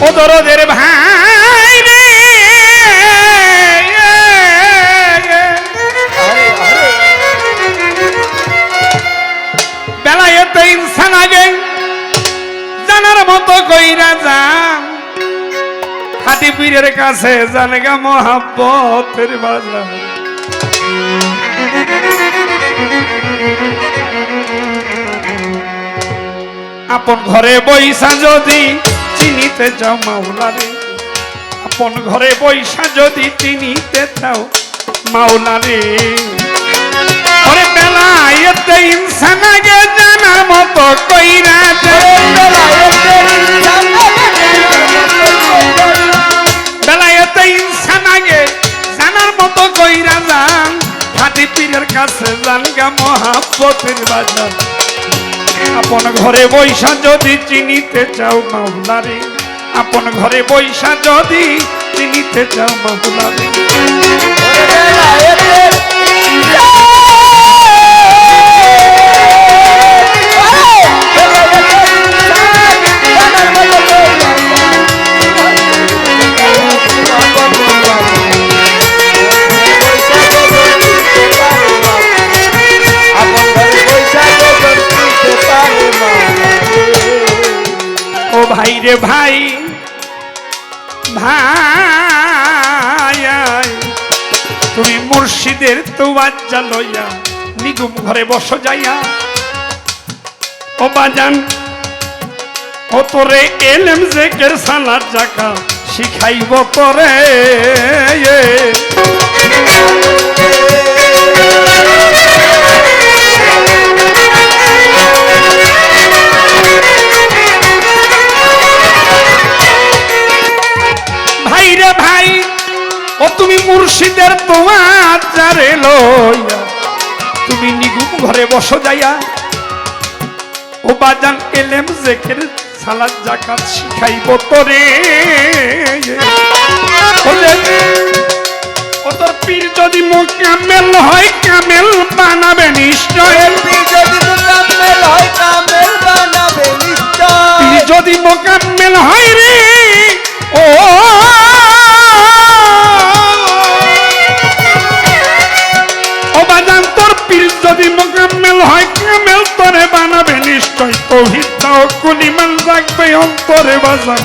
ও দরদের ভাই রে, বেলায়েতে ইনসান আগে জানার মতো কইরা যান, খাটি পীরের কাছে জানগা মহাব্বতের বাজার। আপন ঘরে বইসা যদি চিনিতে যাও মাওলারে, আপন ঘরে বৈশা যদি চিনিতে চাও মাওলা রে, ওরে বেলায়েতে ইনসান আগে জানার মতো কইরা বেলায়েতে ইনসান আগে জানার মতো কইরা যান, খাঁটি পীরের কাছে যান গা মহাব্বতের বাজার। আপন ঘরে বৈশা যদি চিনিতে চাও মাওলা রে, আপন ঘরে বৈশা যদি চিনিতে চাও মাওলা রে। ও ভাই রে ভাই ভাই, তুমি মুর্শিদের তোয়াজ্জা লইয়া নিগুম ঘরে বসো যাইয়া, ও বাজান ও তোরে এলেম জেকের সালাত যাকাত শিখাইব তোরে। ভাই রে ভাই, ও তুমি মুর্শিদের তোয়াজ্জা রে লইয়া তুমি নিগুম ঘরে বসো যাইয়া, ও বাজান এলেম জেকের সালাত যাকাত শিখাইব তোরে। ও তোর পীর যদি মোকাম্মেল হয় কামেল বানাবে নিশ্চয়, পীর যদি মোকাম্মেল হয় রে ও বাজান তোর পীর যদি মোকাম্মেল হয় কামেল তোরে বানাবে নিশ্চয়। তৌহিদ দাও কুলিমান জাগবে অন্তরে বাজান,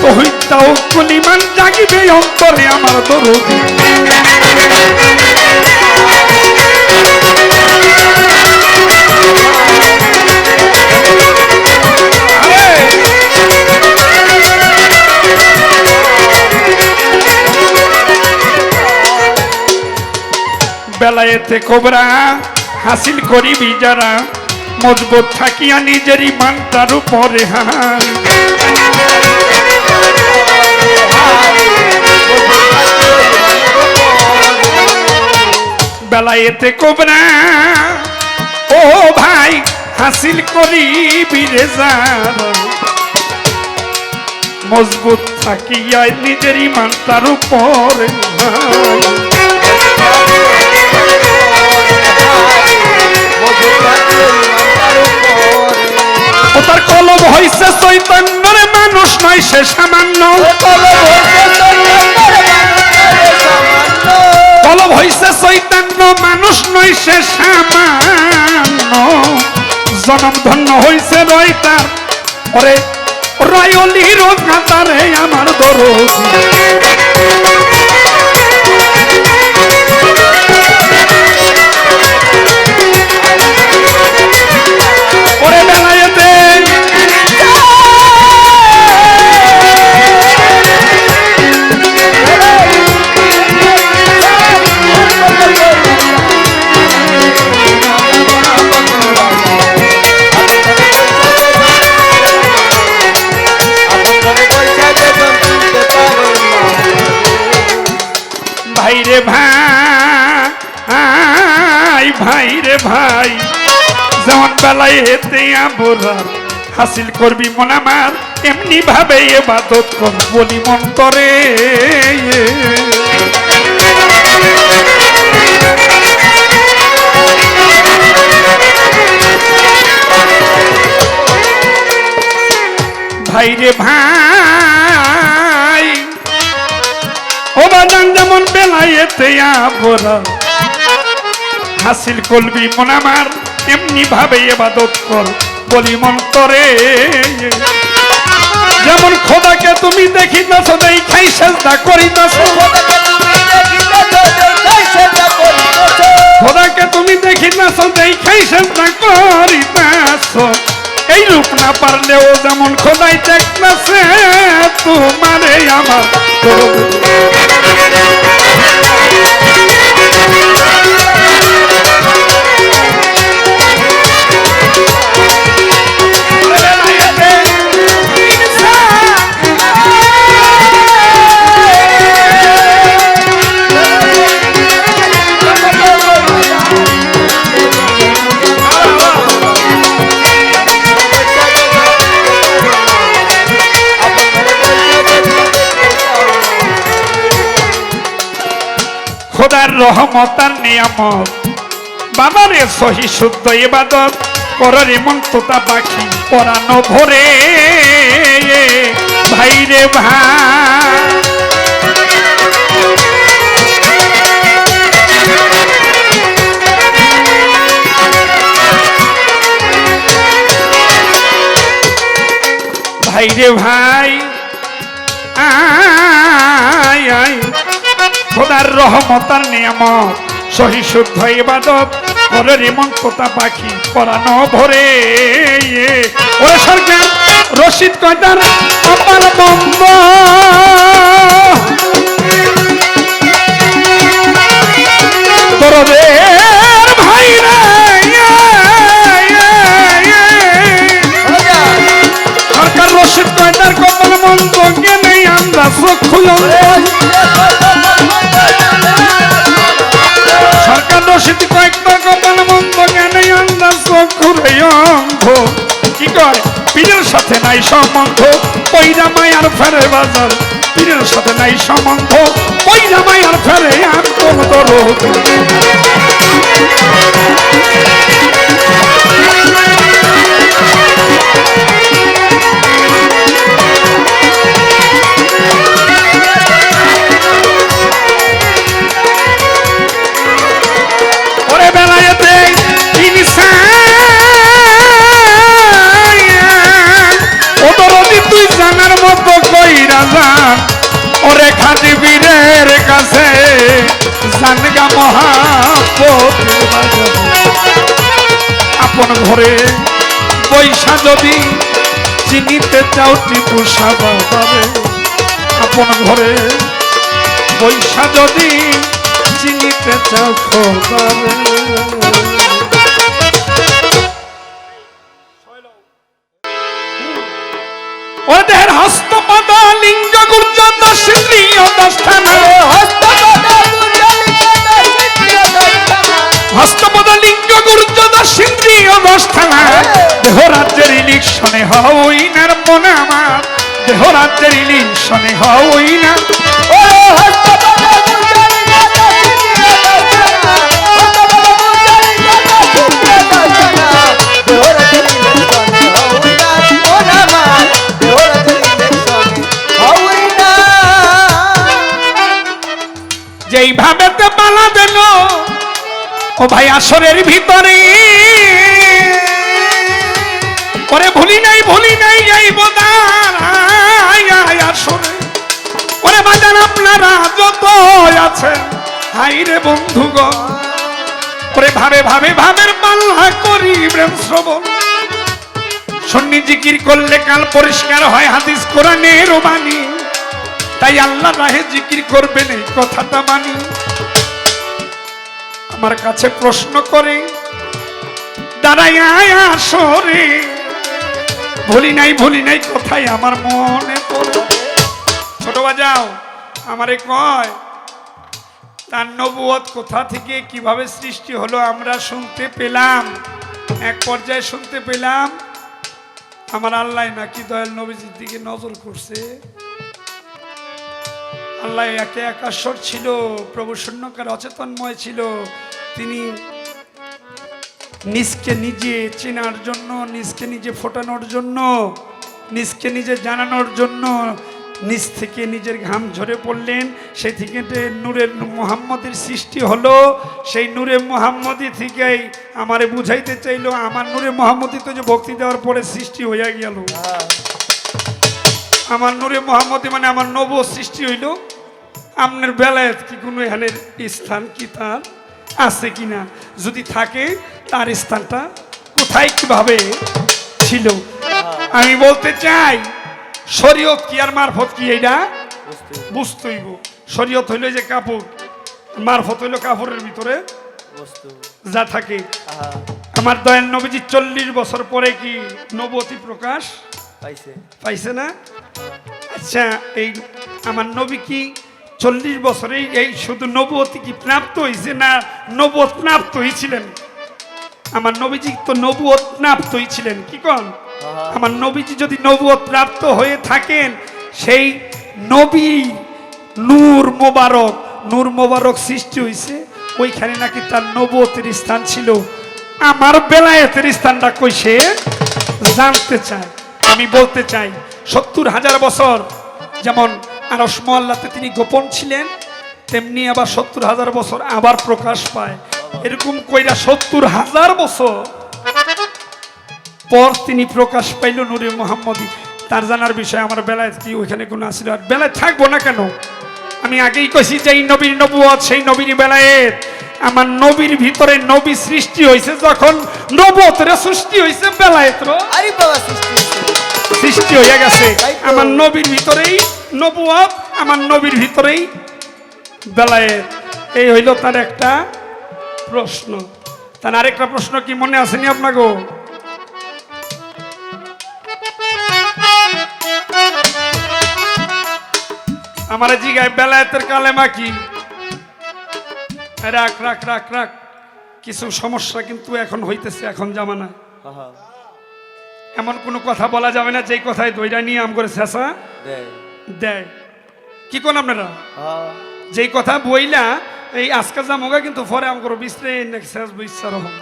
তৌহিদ দাও কুলিমান জাগিবে অন্তরে আমার দরদি। বেলায়েতে কোবরা হাসিল করিবি যারা, মজবুত থাকিয়া নিজের ইমানটার উপরে হান। বেলায়েতে কোবরা ও ভাই হাসিল করিবি রে যারা, মজবুত থাকিয়া নিজের ইমানটার উপরে হান। ও তার কলম হইছে চৈতন্যরে মানুষ নয় সে সামান্য, কলম হইছে চৈতন্য মানুষ নয় সে সামান্য। জনম ধন্য হইছে রয় তার, ওরে রয়লির কাতারে আমার দরদি। ওরে বেলায়েতে ভাই রে ভাই, ভাই রে ভাই, যেমন বেলায়েতে আমরা হাসিল করবি মন আমার, এমনি ভাবে ইবাদত কর বলি মন করে। ভাই রে ভাই, ও বাজান যেমন বেলায়েতে আমরা হাসিল করবি মন আমার, এমনি ভাবে ইবাদত কর বলি মন করে। যেমন খোদাকে তুমি দেখিতেছ দেখাই সেজদা করিতেছ, খোদাকে তুমি দেখিতেছ দেখাই সেজদা করিতেছ, এই রূপ না পারলেও যেমন খোদাই দেখতেছে তোমারে আমার খোদার রহমত আর নিয়ামত বাবারে সহি শুদ্ধ ইবাদত করার এমন তোতা পাখি পরানো ভরে ভাইরে ভাই ভাইরে ভাই আয় আয় খোদার রহমত আর নিয়ামত সহি শুদ্ধ ইবাদত করার এমন তোতা পাখি পরানো ভরে ও সরকার রশিদ কয়দার আমার বন্ধ তোরদের ভাই সরকার রশিদ কয়দার কপাল মন্দ গেলে আমরা চক্ষু সরকার রশিদ কয়েকটা কপাল মন্দ জ্ঞানে আন্দাজ চক্ষুরে অন্ধ কি কয় পীরের সাথে নাই সম্বন্ধ পয়রা মায়ার ফেরে বাজার পীরের সাথে নাই সম্বন্ধ পয়রা মায়ার ফেরে আর কোন দরদ ওরে খাদি বীরের কাছে জানগা মহাপত আপন ঘরে পয়সা যদি চিনিতে চাও টিপু সাবারে আপন ঘরে পয়সা যদি চিনিতে চাও খোদারে ওদের হস্তপদ লিঙ্গ গুর্জ দশিন্দ্রিয় দশখানা হস্তপদ লিঙ্গ গুর্জ দশিন্দ্রিয় দশখানা দেহরাজ্যের ইলেকশনে হই না মনে আমার দেহরাজ্যের ইলেকশনে হই না যেইভাবে তো পালা দিল ও ভাই আসরের ভিতরে ওরে ভুলি নাই যাইব আসরে ওরে বাজান আপনারা যত আছেন হাই রে বন্ধুগণ ওরে ভাবে ভাবের পাল্লা করি প্রেম শ্রবণ সুন্নি জিকির করলে কাল পরিষ্কার হয় হাদিস কোরআনের বাণী তাই আল্লাহ রাহে জিকির করবেন এই কথাটা মানি আমার কাছে প্রশ্ন করে দাঁড়াই আসরে ভুলি নাই কোথায় আমার মনে পড়ে ছোট বাজাও আমারে কয় তার নবুয়ত কোথা থেকে কিভাবে সৃষ্টি হলো আমরা শুনতে পেলাম এক পর্যায়ে শুনতে পেলাম আমার আল্লাহ নাকি দয়াল নবীজির দিকে নজর করছে আল্লাহ একে একাশ্বর ছিল প্রভু শূন্যকার অচেতনময় ছিল তিনি নিজকে নিজে চেনার জন্য নিজকে নিজে ফোটানোর জন্য নিজকে নিজে জানানোর জন্য নিজ থেকে নিজের ঘাম ঝরে পড়লেন সেই থেকে নূরের মুহাম্মদের সৃষ্টি হলো সেই নূরে মুহাম্মদি থেকেই আমারে বুঝাইতে চাইলো আমার নূরে মুহাম্মদি তো যে ভক্তি দেওয়ার পরে সৃষ্টি হইয়া গেল আমার নূরে মুহাম্মদি মানে আমার নব সৃষ্টি হইল আপনার বেলায় কি কোনো এখানের স্থান কি তার আছে কিনা যদি থাকে তার স্থানটা কোথায় কিভাবে ছিল। আমি বলতে চাই শরীয়ত কি আর মারফত কি এইটা বুঝতে হইব। শরীয়ত হইল যে কাপড়, মারফত হইল কাপড়ের ভিতরে যা থাকে। আমার দয়াল নবীজি 40 বছর পরে কি নবুয়তি প্রকাশ পাইছে না? আচ্ছা, এই আমার নবী কি 40 বছরেই এই শুধু নবুয়তি কি প্রাপ্ত হয়েছে না নবুয়ত প্রাপ্ত হয়েছিলেন? আমার নবীজি তো নবুয়ত প্রাপ্ত হয়েছিলেন। কি কন? আমার নবীজি যদি নবুয়ত প্রাপ্ত হয়ে থাকেন, সেই নবী নূর মোবারক সৃষ্টি হয়েছে, ওইখানে নাকি তার নবুয়তের স্থান ছিল। আমার বেলায়েতের স্থানটা কই সে জানতে চায়। আমি বলতে চাই 70,000 বছর যেমন আরশ মহল্লাতে তিনি গোপন ছিলেন, তেমনি আবার 70,000 বছর আবার প্রকাশ পায়। এরকম কইরা 70,000 বছর পর তিনি প্রকাশ পাইল নূরে মুহাম্মদী। তার জানার বিষয় আমার বেলায় কি ওইখানে কোনো আসলে আর বেলায় থাকবো না কেন? আমি আগেই কইছি যে এই নবীর নবুয়ত, সেই নবীর বেলায়েত। আমার নবীর ভিতরে নবী সৃষ্টি হয়েছে, যখন নবুয়তের সৃষ্টি হয়েছে বেলায়েতের সৃষ্টি হয়ে গেছে। আমার নবীর ভিতরেই নবুয়ত, আমার নবীর ভিতরেই বেলায়েত। এই হইল তার একটা প্রশ্ন। তার আরেকটা প্রশ্ন কি মনে আসেনি আপনাকে? আমার জিগায় বেলায়েতের কালেমা কি? রাখ রাখ রাখ রাখ, কিছু সমস্যা কিন্তু এখন হইতেছে, এখন জামানা। এমন কোনো কথা বলা যাবে না যেই কথায় দইরা নিয়ে আম করে শেষা দেয়। কি কোন আপনারা? যেই কথা বইলা এই আজকে জামগা কিন্তু পরে আম করো বিশ্রে শেষ ইচ্ছা রহম,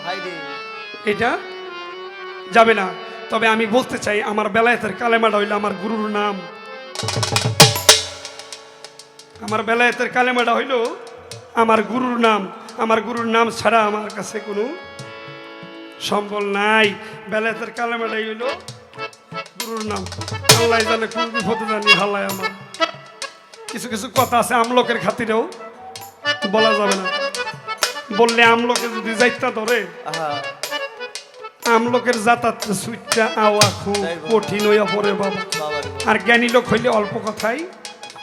এটা যাবে না। তবে আমি বলতে চাই আমার বেলায়েতের কালেমাটা হইল আমার গুরুর নাম। আমার বেলায়েতের কালেমাটা হইল আমার গুরুর নাম। আমার গুরুর নাম ছাড়া আমার কাছে কোনো সম্বল নাই। বেলায়েতের কালেমাটাই হইল গুরুর নাম। আল্লাহ জানে কোন বিপদে জানি হাল্লায় আমার। কিছু কিছু কথা আছে আমলকের খাতিরেও বলা যাবে না, বললে আমলকে যদি যাইতা ধরে আমলকের যাতায়াত সুইটটা আওয়া খুব কঠিন হইয়া পড়ে বাবা। আর জ্ঞানী লোক হইলে অল্প কথাই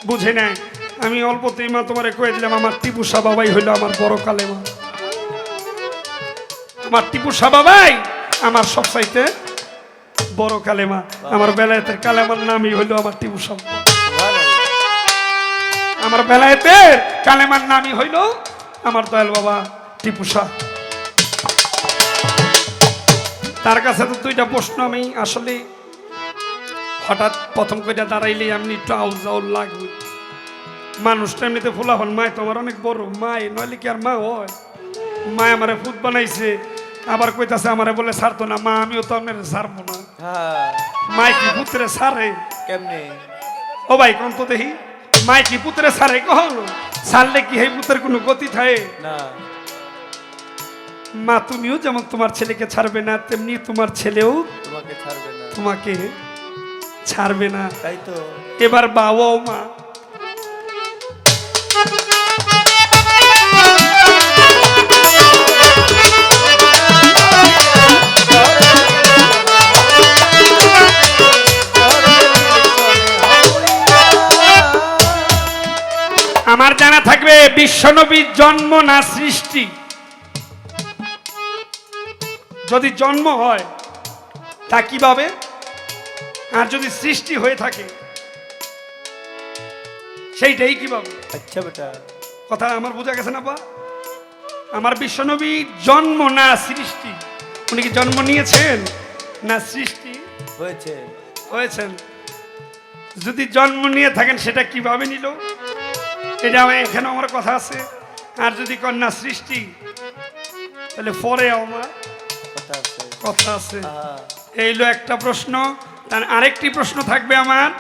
বুঝে নেয়। আমি অল্পতেই মা তোমারে কয়ে দিলাম আমার টিপু শাহ বাবাই হইল আমার বড় কালেমা। আমার টিপু শাহ বাবাই আমার সবচাইতে বড় কালেমা। আমার বেলায়েতের কালেমার নামই হইল আমার টিপু শাহ। আমার বেলায়েতের কালেমার নামই হইল আমার দয়াল বাবা টিপু শাহ। তার কাছে তো দুইটা প্রশ্ন আমি আসলে হঠাৎ প্রথম করে দাঁড়াইলে এমনি একটু আউল লাগবে। মানুষটা এমনিতে ফুলা হন, মায় তোমার অনেক বড় মায়, নইলে কি আর মা হয়? মায় আমারে ফুট বানাইছে, আবার কইতাছে আমারে বলে ছাড়তো না। মা আমিও তো আপনার ছাড়বো না। মায় কি পুত্রে ছাড়ে কেমনে? ও ভাই কোন তো দেখি, মায় কি পুত্রে ছাড়ে? কখনো ছাড়লে কি এই পুত্রের কোনো গতি থাকে না? মা তুমিও যেমন তোমার ছেলেকে ছাড়বে না, তেমনি তোমার ছেলেও তোমাকে ছাড়বে না। তাই তো এবার বাবাও মা। আমার জানা থাকবে বিশ্বনবীর জন্ম না সৃষ্টি। যদি জন্ম হয় তা কিভাবে, আর যদি সৃষ্টি হয়ে থাকে সেইটাই কিভাবে? আচ্ছা বেটা, কথা আমার বোঝা গেছে না? আমার বিশ্বনবী জন্ম না সৃষ্টি। উনি কি জন্ম নিয়েছেন না সৃষ্টি হয়েছেন? যদি জন্ম নিয়ে থাকেন সেটা কিভাবে নিল, এটা এখানে আমার কথা আছে। আর যদি কন্যা সৃষ্টি, তাহলে পরে আমার কথা আছে। এইলো একটা প্রশ্ন। তার আরেকটি প্রশ্ন থাকবে আমার,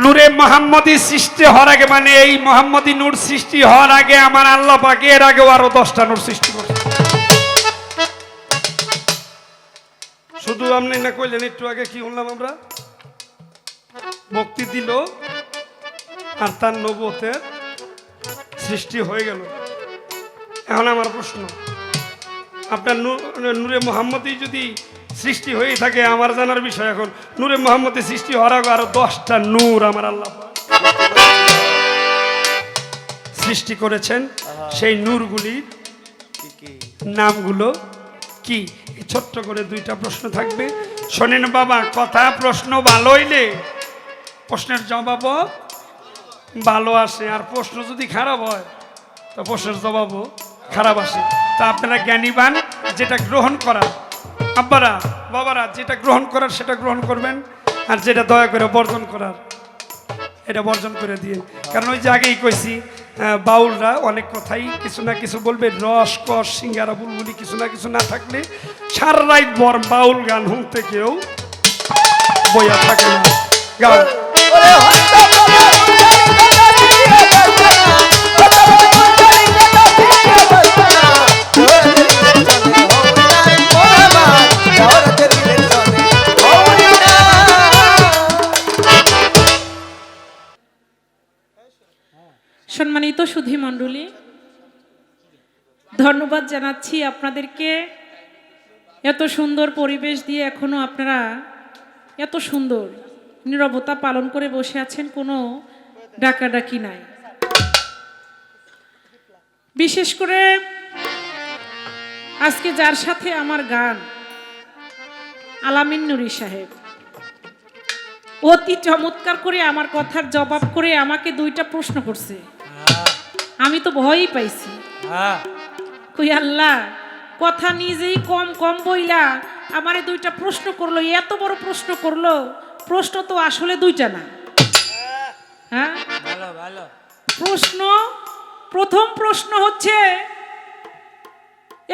নূরে মোহাম্মদী সৃষ্টি হওয়ার আগে, মানে এই মোহাম্মদী নূর সৃষ্টি হওয়ার আগে আমার আল্লাহ পাক এর আগেও আরো 10টা নূর সৃষ্টি করছে। শুধু আপনি না কইলেন একটু আগে কি শুনলাম আমরা, মুক্তি দিল আর তার নবুয়তের সৃষ্টি হয়ে গেল। এখন আমার প্রশ্ন, আপনার নূরে মোহাম্মদী যদি সৃষ্টি হয়ে থাকে, আমার জানার বিষয় এখন নূরে মোহাম্মদী সৃষ্টি হওয়ার আগে আরো 10টা নূর আমার আল্লাহ সৃষ্টি করেছেন। সেই নূরগুলির নামগুলো কি? ছোট্ট করে 2টা প্রশ্ন থাকবে, শোনেন বাবা। কথা প্রশ্ন ভালো হইলে প্রশ্নের জবাবও ভালো আসে, আর প্রশ্ন যদি খারাপ হয় তো প্রশ্নের জবাবও খারাপ আসে। তা আপনারা জ্ঞানীবান, যেটা গ্রহণ করার, আব্বারা বাবারা যেটা গ্রহণ করার সেটা গ্রহণ করবেন, আর যেটা দয়া করে বর্জন করার এটা বর্জন করে দিয়ে। কারণ ওই যে আগেই কইছি, বাউলরা অনেক কথাই কিছু না কিছু বলবে, রস কস সিঙ্গারা বুলবুলি কিছু না কিছু না থাকলে সারা রাত ভর বাউল গান শুনতে কেউ বইয়া থাকে না। গান সম্মানিত সুধী মণ্ডলী, ধন্যবাদ জানাচ্ছি আপনাদেরকে। এত সুন্দর পরিবেশ দিয়ে এখনো আপনারা এত সুন্দর নীরবতা পালন করে বসে আছেন, কোনো ডাকাডাকি নাই। বিশেষ করে আজকে যার সাথে আমার গান, আলামিন নুরি সাহেব অতি চমৎকার করে আমার কথার জবাব করে আমাকে 2টা প্রশ্ন করছে। আমি তো ভয়ই পাইছি, কই আল্লাহ, কথা নিজেই কম কম বইলা আমারে 2টা প্রশ্ন করলো, এত বড় প্রশ্ন করলো। প্রশ্ন তো আসলে 2টা না। হ্যাঁ, ভালো ভালো প্রশ্ন, প্রথম প্রশ্ন হচ্ছে,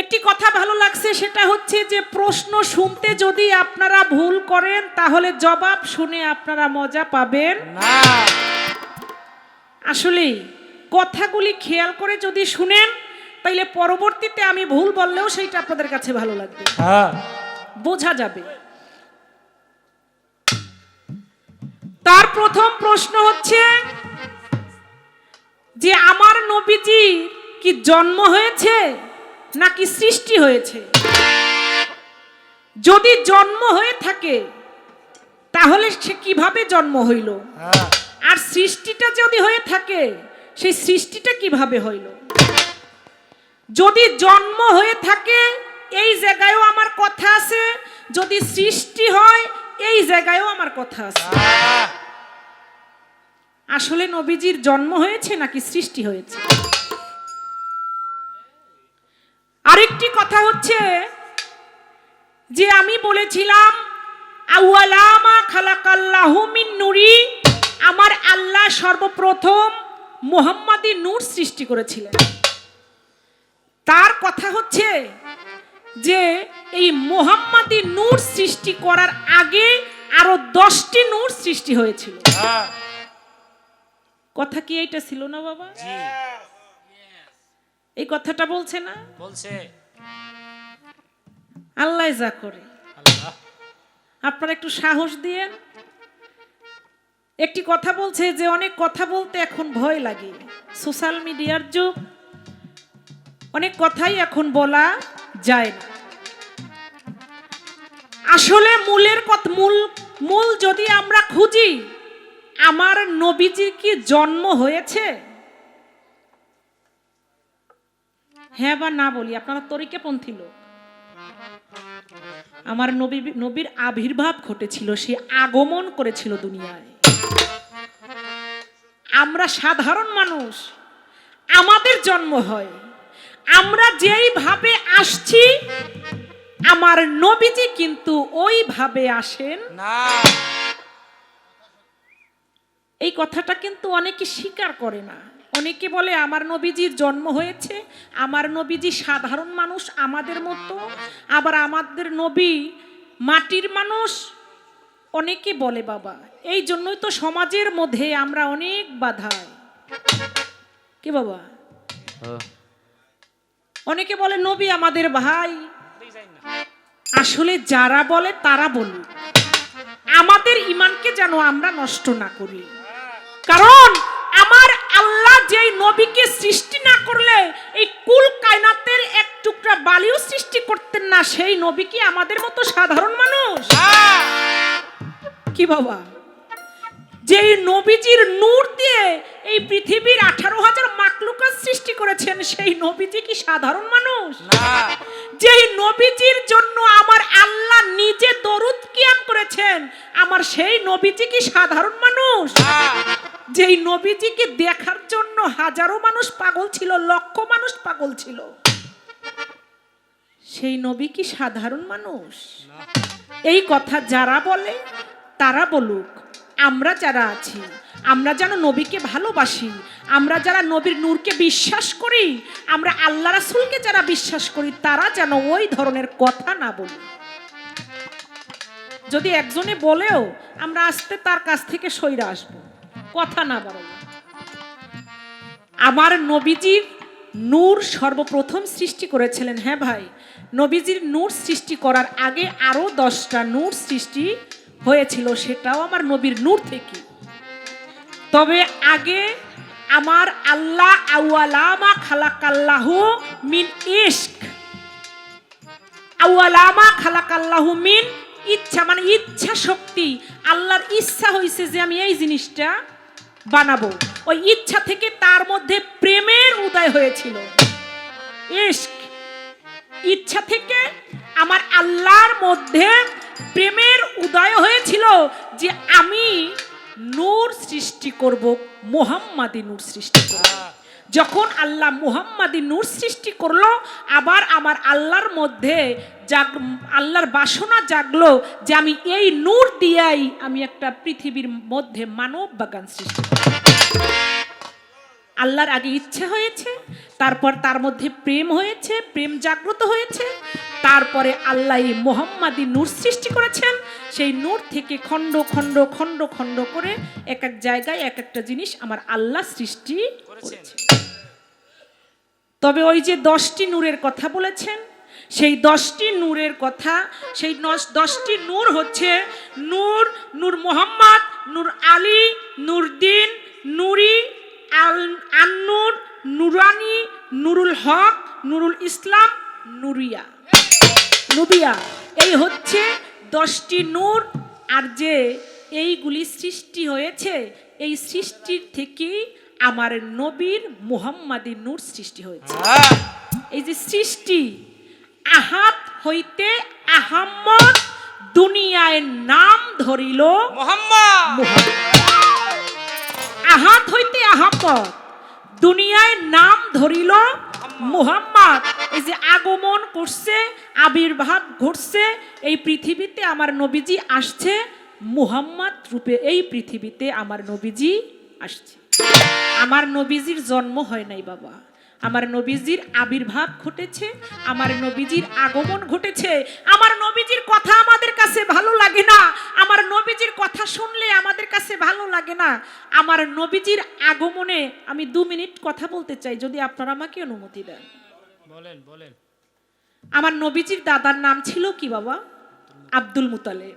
একটি কথা ভালো লাগছে, সেটা হচ্ছে যে প্রশ্ন শুনতে যদি আপনারা ভুল করেন তাহলে জবাব শুনে আপনারা মজা পাবেন না। আসলে কথাগুলি খেয়াল করে যদি শুনেন তাইলে পরবর্তীতে আমি ভুল বললেও সেইটা আপনাদের কাছে ভালো লাগবে, বোঝা যাবে। তার প্রথম প্রশ্ন হচ্ছে যে আমার নবীজি কি জন্ম হয়েছে নাকি সৃষ্টি হয়েছে? যদি জন্ম হয়ে থাকে তাহলে সে কিভাবে জন্ম হইল, আর সৃষ্টিটা যদি হয়ে থাকে সেই সৃষ্টিটা কিভাবে হইল? যদি জন্ম হয়ে থাকে এই জায়গায়ও আমার কথা আছে, যদি সৃষ্টি হয় এই জায়গায়ও আমার কথা আছে। আসলে নবীজির জন্ম হয়েছে নাকি সৃষ্টি হয়েছে? আরেকটি কথা হচ্ছে যে আমি বলেছিলাম আউয়ালামা খালাকাল্লাহু মিন নূরি, আমার আল্লাহ সর্বপ্রথম মুহাম্মাদি নূর সৃষ্টি করেছিলেন। তার কথা হচ্ছে যে এই মুহাম্মাদি নূর সৃষ্টি করার আগে আরো 10টি নূর সৃষ্টি হয়েছিল। কথা কি এইটা ছিল না বাবা? এই কথাটা বলছে না? বলছে। আল্লাহ যা করে, আপনারা একটু সাহস দিয়েন। একটি কথা বলছে যে অনেক কথা বলতে এখন ভয় লাগে, সোশ্যাল মিডিয়ার যুগ, অনেক কথাই এখন বলা যায় না। আসলে মূল যদি আমরা খুঁজি, আমার নবীজির কি জন্ম হয়েছে? হ্যাঁ বা না বলি, আপনারা তরিকাপন্থী লোক। আমার নবীর আবির্ভাব ঘটেছিল, সে আগমন করেছিল দুনিয়ায়। আমরা সাধারণ মানুষ, আমাদের জন্ম হয়, আমরা যেইভাবে আসছি আমার নবীজি কিন্তু ওইভাবে আসেন না। এই কথাটা কিন্তু অনেকে স্বীকার করে না। অনেকে বলে আমার নবীজির জন্ম হয়েছে, আমার নবীজি সাধারণ মানুষ আমাদের মতো, আবার আমাদের নবী মাটির মানুষ, অনেকে বলে বাবা, এই জন্যই তো সমাজের মধ্যে আমরা অনেক বাধায়। কি বাবা? অনেকে বলে নবী আমাদের ভাই। আসলে যারা বলে তারা বলুক, আমাদের ইমানকে যেন আমরা নষ্ট না করি। কারণ আমার আল্লাহ যেই নবীকে সৃষ্টি না করলে এই কুল কায়নাতের এক টুকরা বালিও সৃষ্টি করতেন না, সেই নবী কি আমাদের মতো সাধারণ মানুষ? কি বাবা? যেই নবীজির নূর দিয়ে এই পৃথিবীর 18,000 মাখলুকাত সৃষ্টি করেছেন, সেই নবীজি কি সাধারণ মানুষ? যেই নবীজির জন্য আমার আল্লাহ নিজে দরুদ কিয়াম করেছেন, আমার সেই নবীজি কি সাধারণ মানুষ? যেই নবীজিকে দেখার জন্য হাজারো মানুষ পাগল ছিল, লক্ষ মানুষ পাগল ছিল, সেই নবী কি সাধারণ মানুষ? এই কথা যারা বলে তারা বলুক, আমরা যারা আছি, আমরা যেন নবীকে ভালোবাসি, আমরা যারা নবীর নূরকে বিশ্বাস করি, আমরা আল্লাহ রাসূলকে যারা বিশ্বাস করি, তারা যেন ওই ধরনের কথা না বলি। যদি একজনে বলেও আমরা আস্তে তার কাছ থেকে সইরা আসবো, কথা না বাড়াবো। আমার নবীজির নূর সর্বপ্রথম সৃষ্টি করেছিলেন। হ্যাঁ ভাই, নবীজির নূর সৃষ্টি করার আগে আরো 10টা নূর সৃষ্টি হয়েছিল, সেটাও আমার নবীর নূর থেকে। তবে আগে আমার আল্লাহ আউয়ালামা খালাকাল্লাহু মিন ইশক, আউয়ালামা খালাকাল্লাহু মিন ইচ্ছা, মানে ইচ্ছা শক্তি। আল্লাহর ইচ্ছা হয়েছে যে আমি এই জিনিসটা বানাবো, ওই ইচ্ছা থেকে তার মধ্যে প্রেমের উদয় হয়েছিল। ইশক, ইচ্ছা থেকে আমার আল্লাহর মধ্যে প্রেমের উদয় হয়েছিল যে আমি নূর সৃষ্টি করব, মুহাম্মাদি নূর সৃষ্টি করব। যখন আল্লাহ মুহাম্মাদি নূর সৃষ্টি করলো, আবার আমার আল্লাহর মধ্যে আল্লাহর বাসনা জাগলো যে আমি এই নূর দিয়েই আমি একটা পৃথিবীর মধ্যে মানব বাগান সৃষ্টি করব। আল্লাহর আগে ইচ্ছে হয়েছে, তারপর তার মধ্যে প্রেম হয়েছে, প্রেম জাগ্রত হয়েছে, তারপরে আল্লাহ এই মুহাম্মাদি নূর সৃষ্টি করেছেন। সেই নূর থেকে খণ্ড খণ্ড খণ্ড খণ্ড করে এক এক জায়গায় এক একটা জিনিস আমার আল্লাহ সৃষ্টি করেছে। তবে ওই যে 10টি নূরের কথা বলেছেন, সেই 10টি নূরের কথা, সেই 10টি নূর হচ্ছে নূর, নূর মোহাম্মদ, নূর আলী, নূর দিন, নুরি, আন-নূর, নুরানি, নুরুল হক, নুরুল ইসলাম, নুরিয়া, নুবিয়া। এই হচ্ছে 10টি নূর। আর যে এইগুলি সৃষ্টি হয়েছে, এই সৃষ্টির থেকেই আমার নবীর মুহাম্মাদি নূর সৃষ্টি হয়েছে। এই যে সৃষ্টি, আহাত হইতে আহাম্মদ দুনিয়ায় নাম ধরিল মুহাম্মদ। আহাত হইতে আহাম্মদ দুনিয়ায় নাম ধরিল মুহাম্মদ। এই যে আগমন করছে, আবির্ভাব ঘটছে, এই পৃথিবীতে আমার নবীজি আসছে মুহাম্মদ রূপে। এই পৃথিবীতে আমার নবীজি আসছে। আমার নবীজির জন্ম হয় নাই বাবা, আমার নবীজির আবির্ভাব ঘটেছে, আমার নবীজির আগমন ঘটেছে। আমার নবীজির কথা আমাদের কাছে ভালো লাগে না, আমার নবীজির কথা শুনলে আমাদের কাছে ভালো লাগে না। আমার নবীজির আগমনে আমি 2 মিনিট কথা বলতে চাই, যদি আপনারা আমাকে অনুমতি দেন। বলেন বলেন। আমার নবীজির দাদার নাম ছিল কি বাবা? আব্দুল মুতালেব।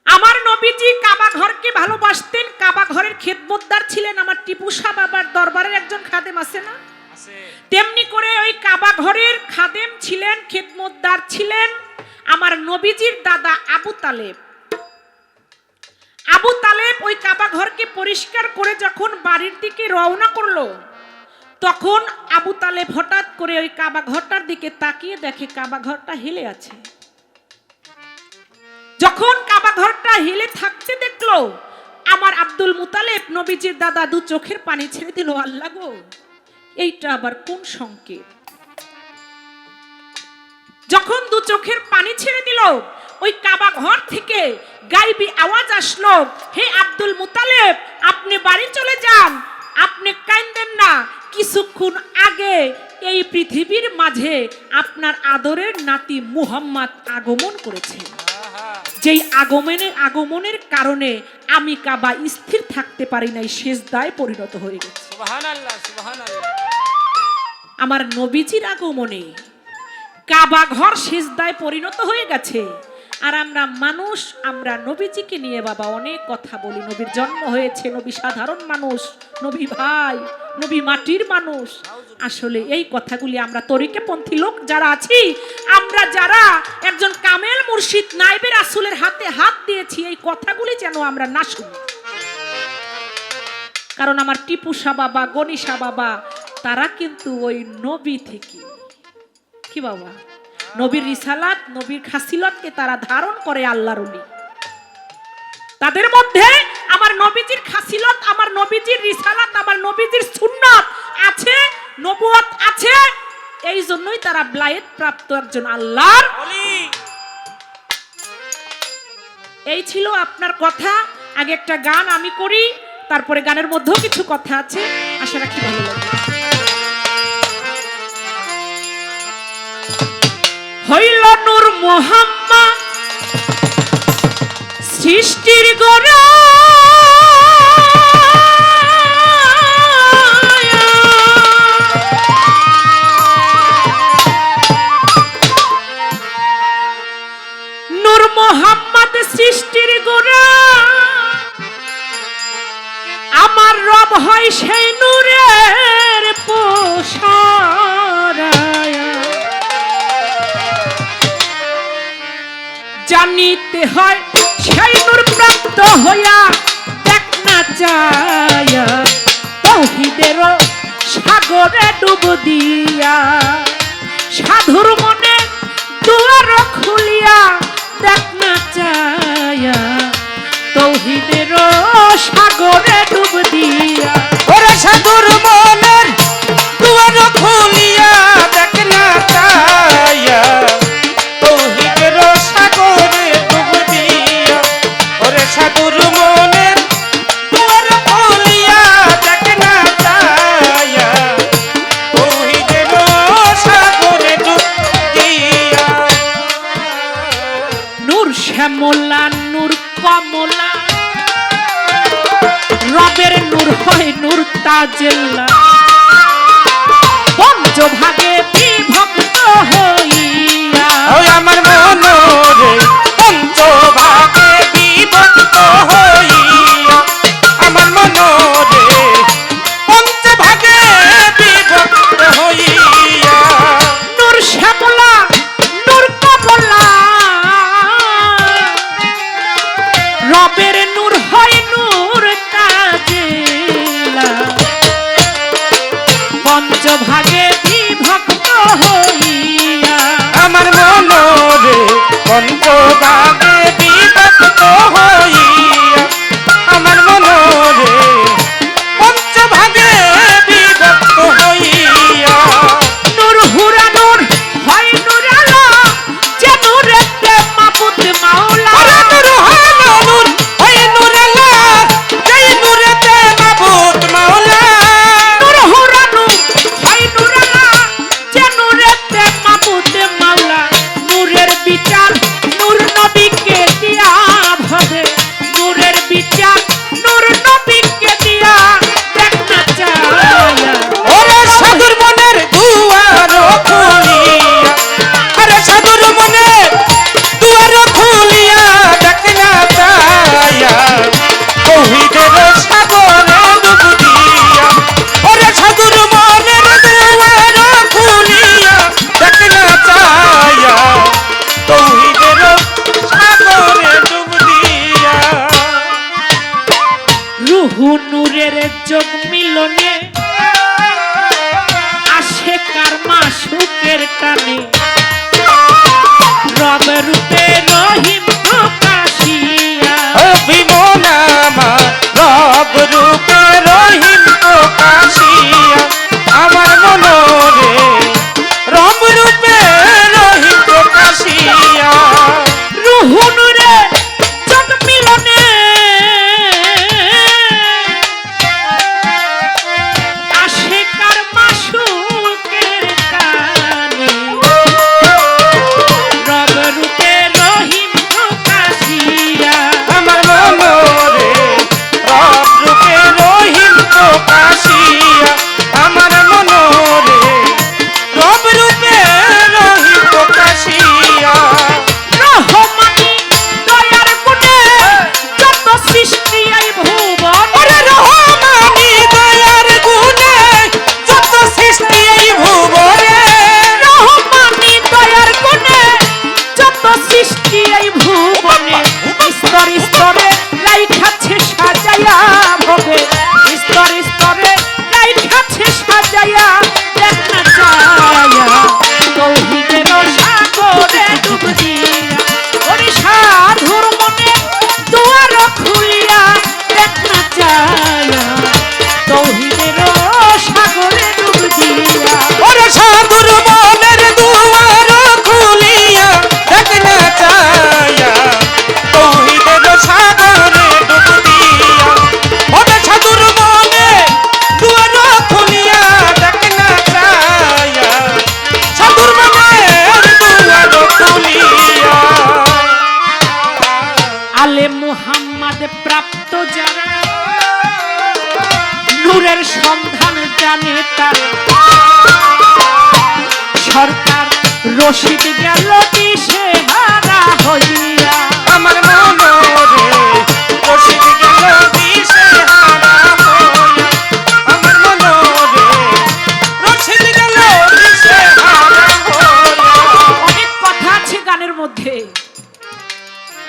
আমার নবীজি কাবা ঘরকে ভালোবাসতেন, কাবা ঘরের খেদমতদার ছিলেন। আমার টিপু শাহ বাবার দরবারের একজন খাদেম আছে না, তেমনি করে ওই কাবা ঘরের খাদেম ছিলেন, খেদমতদার ছিলেন আমার নবীজির দাদা আবু তালেব। আবু তালেব ওই কাবা ঘরকে পরিষ্কার করে যখন বাড়ির দিকে রওনা করলো, তখন আবু তালেব হঠাৎ করে ওই কাবা ঘরটার দিকে তাকিয়ে দেখে কাবা ঘরটা হেলে আছে। যখন কাবা ঘরটা হেলে থাকতে দেখলো, আমার আব্দুল মুতালেব নবীজির দাদা 2 চোখের পানি ছেড়ে দিল। আল্লাহ গো, এইটা আবার কোন সংকেত? যখন 2 চোখের পানি ছেড়ে দিল, ওই কাবা ঘর থেকে গায়বী আওয়াজ আসলো, হে আব্দুল মুতালেব, আপনি বাড়ি চলে যান, আপনি কাঁদেন না। কিছুক্ষণ আগে এই পৃথিবীর মাঝে আপনার আদরের নাতি মুহাম্মদ আগমন করেছে। যেই আগমনের কারণে আমি কাবা স্থির থাকতে পারি নাই, সেজদায় পরিণত হয়ে গেছে। সুবহানাল্লাহ সুবহানাল্লাহ। আমার নবীজির আগমনে কাবা ঘর সেজদায় পরিণত হয়ে গেছে। আর আমরা মানুষ, আমরা নবীজিকে নিয়ে বাবা অনেক কথা বলি। নবীর জন্ম হয়েছে, নবী সাধারণ মানুষ, নবী ভাই, নবী মাটির মানুষ। আসলে এই কথাগুলি আমরা তরিকাপন্থী লোক যারা আছি, আমরা যারা একজন কামেল মুর্শিদ নাইবে রাসূলের হাতে হাত দিয়েছি, এই কথাগুলি যেন আমরা না শুনি। কারণ আমার টিপু শাহ বাবা, গনি শাহ বাবা, তারা কিন্তু ওই নবী থেকে, কি বাবা, নবীর রিসালাত, নবীর খাসিলতকে তারা ধারণ করে আল্লাহর ওলি। তাদের মধ্যে আমার নবীজির খাসিলত, আমার নবীজির রিসালাত, আমার নবীজির সুন্নাত আছে, নবুয়ত আছে। এই জন্যই তারা ব্লায়েত প্রাপ্ত একজন আল্লাহর ওলি। এই ছিল আপনার কথা। আগে একটা গান আমি করি, তারপরে গানের মধ্যেও কিছু কথা আছে, আশা রাখি ভালো লাগবে। হইল নূর মুহাম্মদ সৃষ্টির গোড়া, নূর মুহাম্মদ সৃষ্টির গোড়া, আমার রব হয় সেই নূরের পোশারায়া। জানিতে হয় সেই নূর প্রাপ্ত হইয়া দেখ না চায়া, তৌহিদের সাগরে ডুব দিয়া, সাধুর মনে দুয়ার খুলিয়া দেখ না চায়া, তৌহিদের সাগরে ডুব দিয়া। ওরে সাধুর মনের দুয়ার খুলিয়া দেখ না চায়া, তৌহিদের সাগরে ডুব দিয়া। ওরে সাধুর মনের দুয়ার খুলিয়া দেখ না চায়া, তৌহিদের সাগরে ডুব দিয়া। নূর শ্যামলা, নূর কমলা, রবের নূর হয় নূর তাজেল্লা, পঞ্চভাগে বিভক্ত হইয়া। ওই আমার মনোরে পঞ্চভাগে বিভক্ত হইয়া, আমার মনোরে পঞ্চভাগে বিভক্ত হইয়া। নূর শ্যামলা, নূর কমলা, রবের নূর হয় নূর তাজেল্লা, পঞ্চভাগে বিভক্ত হইয়া। আমার মনোরে পঞ্চভাগে বিভক্ত হইয়া, আমার মনোরে পঞ্চভাগে বিভক্ত হইয়া। নূর হুরা নূর হয় নূর আলা, যে নূরেতে মাবুদ মাওলা। ওরে নূর হয় নূর, হয় নূর আল্লাহ, যেই নূরেতে মাবুদ মাওলা। নূর হুরা নূর হয় নূর আলা, যে নূরেতে মাবুদ মাওলা। নূরের বিচার নূর নবীকে দিয়া ভবে, নূরের বিচার নূর নবীকে দিয়া দেখ না চায়া। ওরে সাধুর মনের দুয়ার খুলিয়া, আরে সাধুর মনের দুয়ার খুলিয়া দেখ না চায়া, তৌহিদের সাগরে ডুব দিয়া। ওরে সাধুর মনের দুয়ার খুলিয়া দেখ না চায়া, তৌহিদের সাগরে ডুব দিয়া। রুহু নূরের যোগ মিলনে আসে কার মাসুকের টানে, রব রূপে রহিম প্রকাশিয়া। অভিমনামা রব রূপে রহিম প্রকাশিয়া, আমার মনোরে রব রূপে রহিম প্রকাশিয়া। রুহু নূরের যোগ মিলনে আসে কার মাসুকের টানে, রব রূপে রহিম প্রকাশিয়া। সাজাইয়া ভবে স্তরে স্তরে রাইখাছে সাজাইয়া দেখ না চায়া তৌহিদের সাগরে ডুব দিয়া ওরে সাধুর মনে দুয়ার খুলিয়া দেখ না চায়া তৌহিদের সাগরে ডুব দিয়া ওরে সাধুর মনের দুয়ার খুলিয়া দেখ না চায়া তৌহিদের সাগরে ডুব দিয়া ওরে সাধুর মনে দুয়ার খুলিয়া দেখ না চায়া সাধুর মনের দুয়ার খুলিয়া আলে মুহাম্মদ প্রাপ্ত যারা নূরের সন্ধান জানে তারা সরকার রশিদ গেল দিশে হারা হইয়া আমার মনরে রশিদ গেল দিশে হারা হইয়া আমার মনরে রশিদ গেল দিশে হারা হইয়া অনেক কথা আছে গানের মধ্যে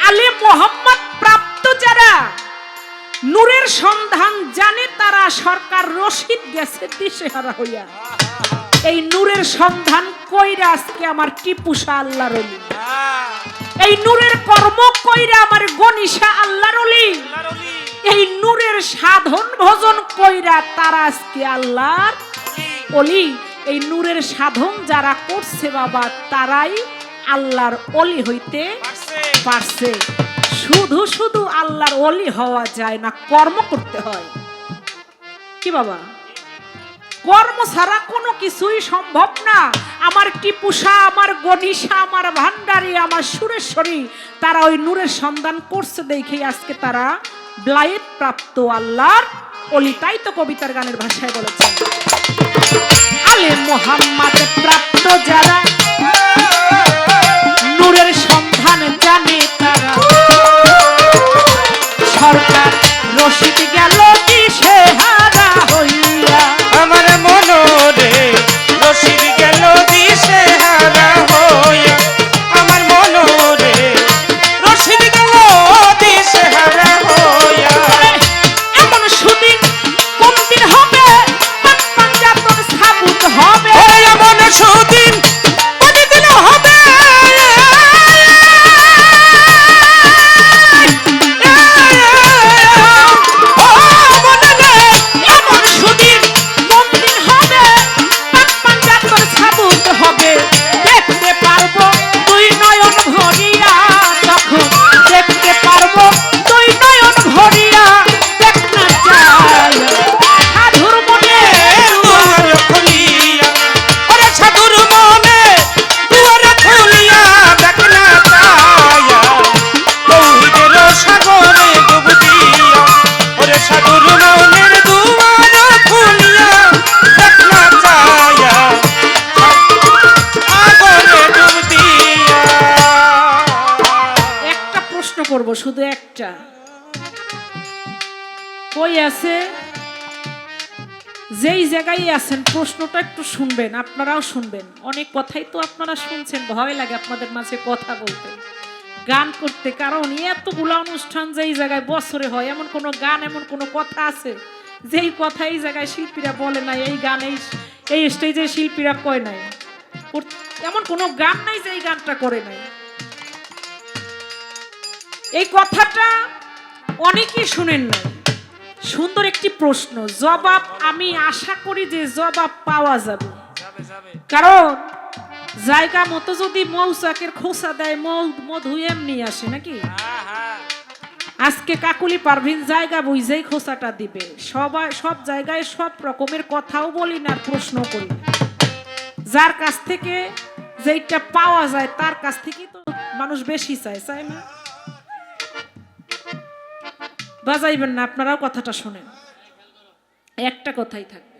আলে মোহাম্মদ প্রাপ্ত যারা নূরের সন্ধান জানে তারা সরকার রশিদ গেছে দিশেহারা হইয়া এই নূরের সন্ধান কইরা আজকে আমার টিপু শাহ আল্লাহর ওলি এই নূরের কর্ম কইরা আমার গনিশা আল্লাহর ওলি এই নূরের সাধন ভজন কইরা তারা আজকে আল্লাহর ওলি এই নূরের সাধন যারা করছে বাবা তারাই আল্লাহর ওলি হইতে পারছে শুধু শুধু আল্লাহর ওলি হওয়া যায় না কর্ম করতে হয় কি বাবা কর্ম ছাড়া কোনো কিছুই সম্ভব না আমার টিপুষা আমার গনিশা আমার ভান্ডারী আমার সুরেশ্বরী তারা ওই নূরের সন্ধান করছে দেখে আজকে তারা ব্লায়েত প্রাপ্ত আল্লাহর ওলি তাই তো কবিতার গানের ভাষায় বলেছেন আলে মোহাম্মদ প্রাপ্ত যারা নূরের সন্ধান জানে তারা সরকার রশিদ গেল দিশে হারা হইয়া আমার মনরে রশিদ গেল দিশে হারা হইয়া আমার মনরে রশিদ গেল দিশে হারা হইয়া এমন সুদিন কোন দিন হবে পাঞ্জাতন সাবুত হবে এমন সুদিন কোনদিন হবে এমন সুদিন কোন দিন হবে পাঞ্জাতন সাবুত হবে দেখতে পারবো তুই নয়ন ভরিয়া তখন দেখতে পারবো তুই নয়ন ভরিয়া দেখ না চাই সাধুর মনে দুয়ার খুলিয়া ওরে সাধুর মনে দুয়ার খুলিয়া দেখ না চায়া তৌহিদের সাগরে ডুব দিয়া ওরে সাধুর মনের দুয়ার খুলিয়া দেখ না চায়া সাগরে ডুব দিয়া একটা প্রশ্ন করব শুধু একটা কই আছে যেই জায়গায় আছেন প্রশ্নটা একটু শুনবেন আপনারাও শুনবেন অনেক কথাই তো আপনারা শুনছেন ভয় লাগে আপনাদের মাঝে কথা বলতে গান করতে কারণ এতগুলো অনুষ্ঠান যেই জায়গায় বছরে হয় এমন কোনো গান এমন কোনো কথা আছে যেই কথা এই জায়গায় শিল্পীরা বলে নাই এই গান এই স্টেজে শিল্পীরা কয় নাই এমন কোনো গান নাই যে এই গানটা করে নাই এই কথাটা অনেকেই শুনেন না সুন্দর একটি প্রশ্ন জবাব আমি আশা করি যে জবাব পাওয়া যাবে কারণ জায়গা মতো যদি মৌচাকের খোসা দেয় মধু এমনি আসে নাকি আজকে কাকুলি পারভিন জায়গা বুঝেই খোসাটা দিবে সব জায়গায় সব রকমের কথাও বলি না আর প্রশ্ন করি না যার কাছ থেকে যেটা পাওয়া যায় তার কাছ থেকেই তো মানুষ বেশি চায় না বাজাইবেন না আপনারাও কথাটা শোনেন একটা কথাই থাকবে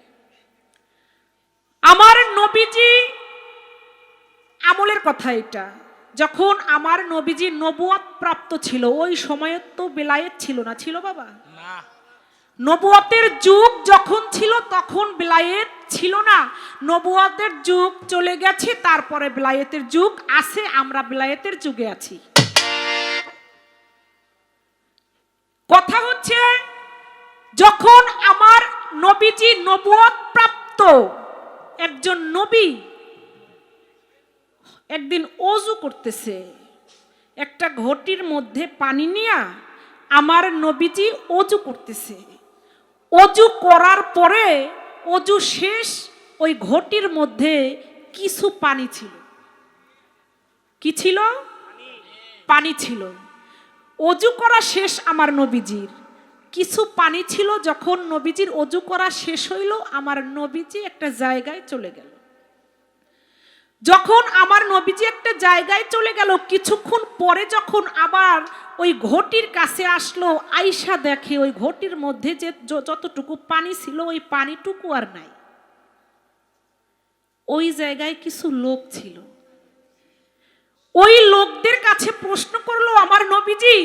আমার নবীজি আমলের কথা এটা যখন আমার নবীজি নবুয়ত প্রাপ্ত ছিল ওই সময়ে তো বেলায়েত ছিল না ছিল বাবা না নবুয়তের যুগ যখন ছিল তখন বেলায়েত ছিল না নবুয়তের যুগ চলে গেছে তারপরে বেলায়েতের যুগ আছে আমরা বেলায়েতের যুগে আছি কথা হচ্ছে যখন আমার নবীজি নবুয়ত প্রাপ্ত একজন নবী একদিন অজু করতেছে, একটা ঘটির মধ্যে পানি নিয়া আমার নবীজি অজু করতেছে। অজু করার পরে অজু শেষ, ওই ঘটির মধ্যে কিছু পানি ছিল। কি ছিল? পানি ছিল। অজু করা শেষ আমার নবীজির, কিছু পানি ছিল। যখন নবীজির অজু করা শেষ হইল, আমার নবীজি একটা জায়গায় চলে গেল। যখন আমার নবীজি একটা জায়গায় চলে গেল, কিছুক্ষণ পরে যখন আবার ওই ঘটির কাছে আসলো, আয়শা দেখে ওই ঘটির মধ্যে যে যতটুকু পানি ছিল ওই পানিটুকু আর নাই। ওই জায়গায় কিছু লোক ছিল। ওই লোকদের কাছে প্রশ্ন করলো আমার নবীজি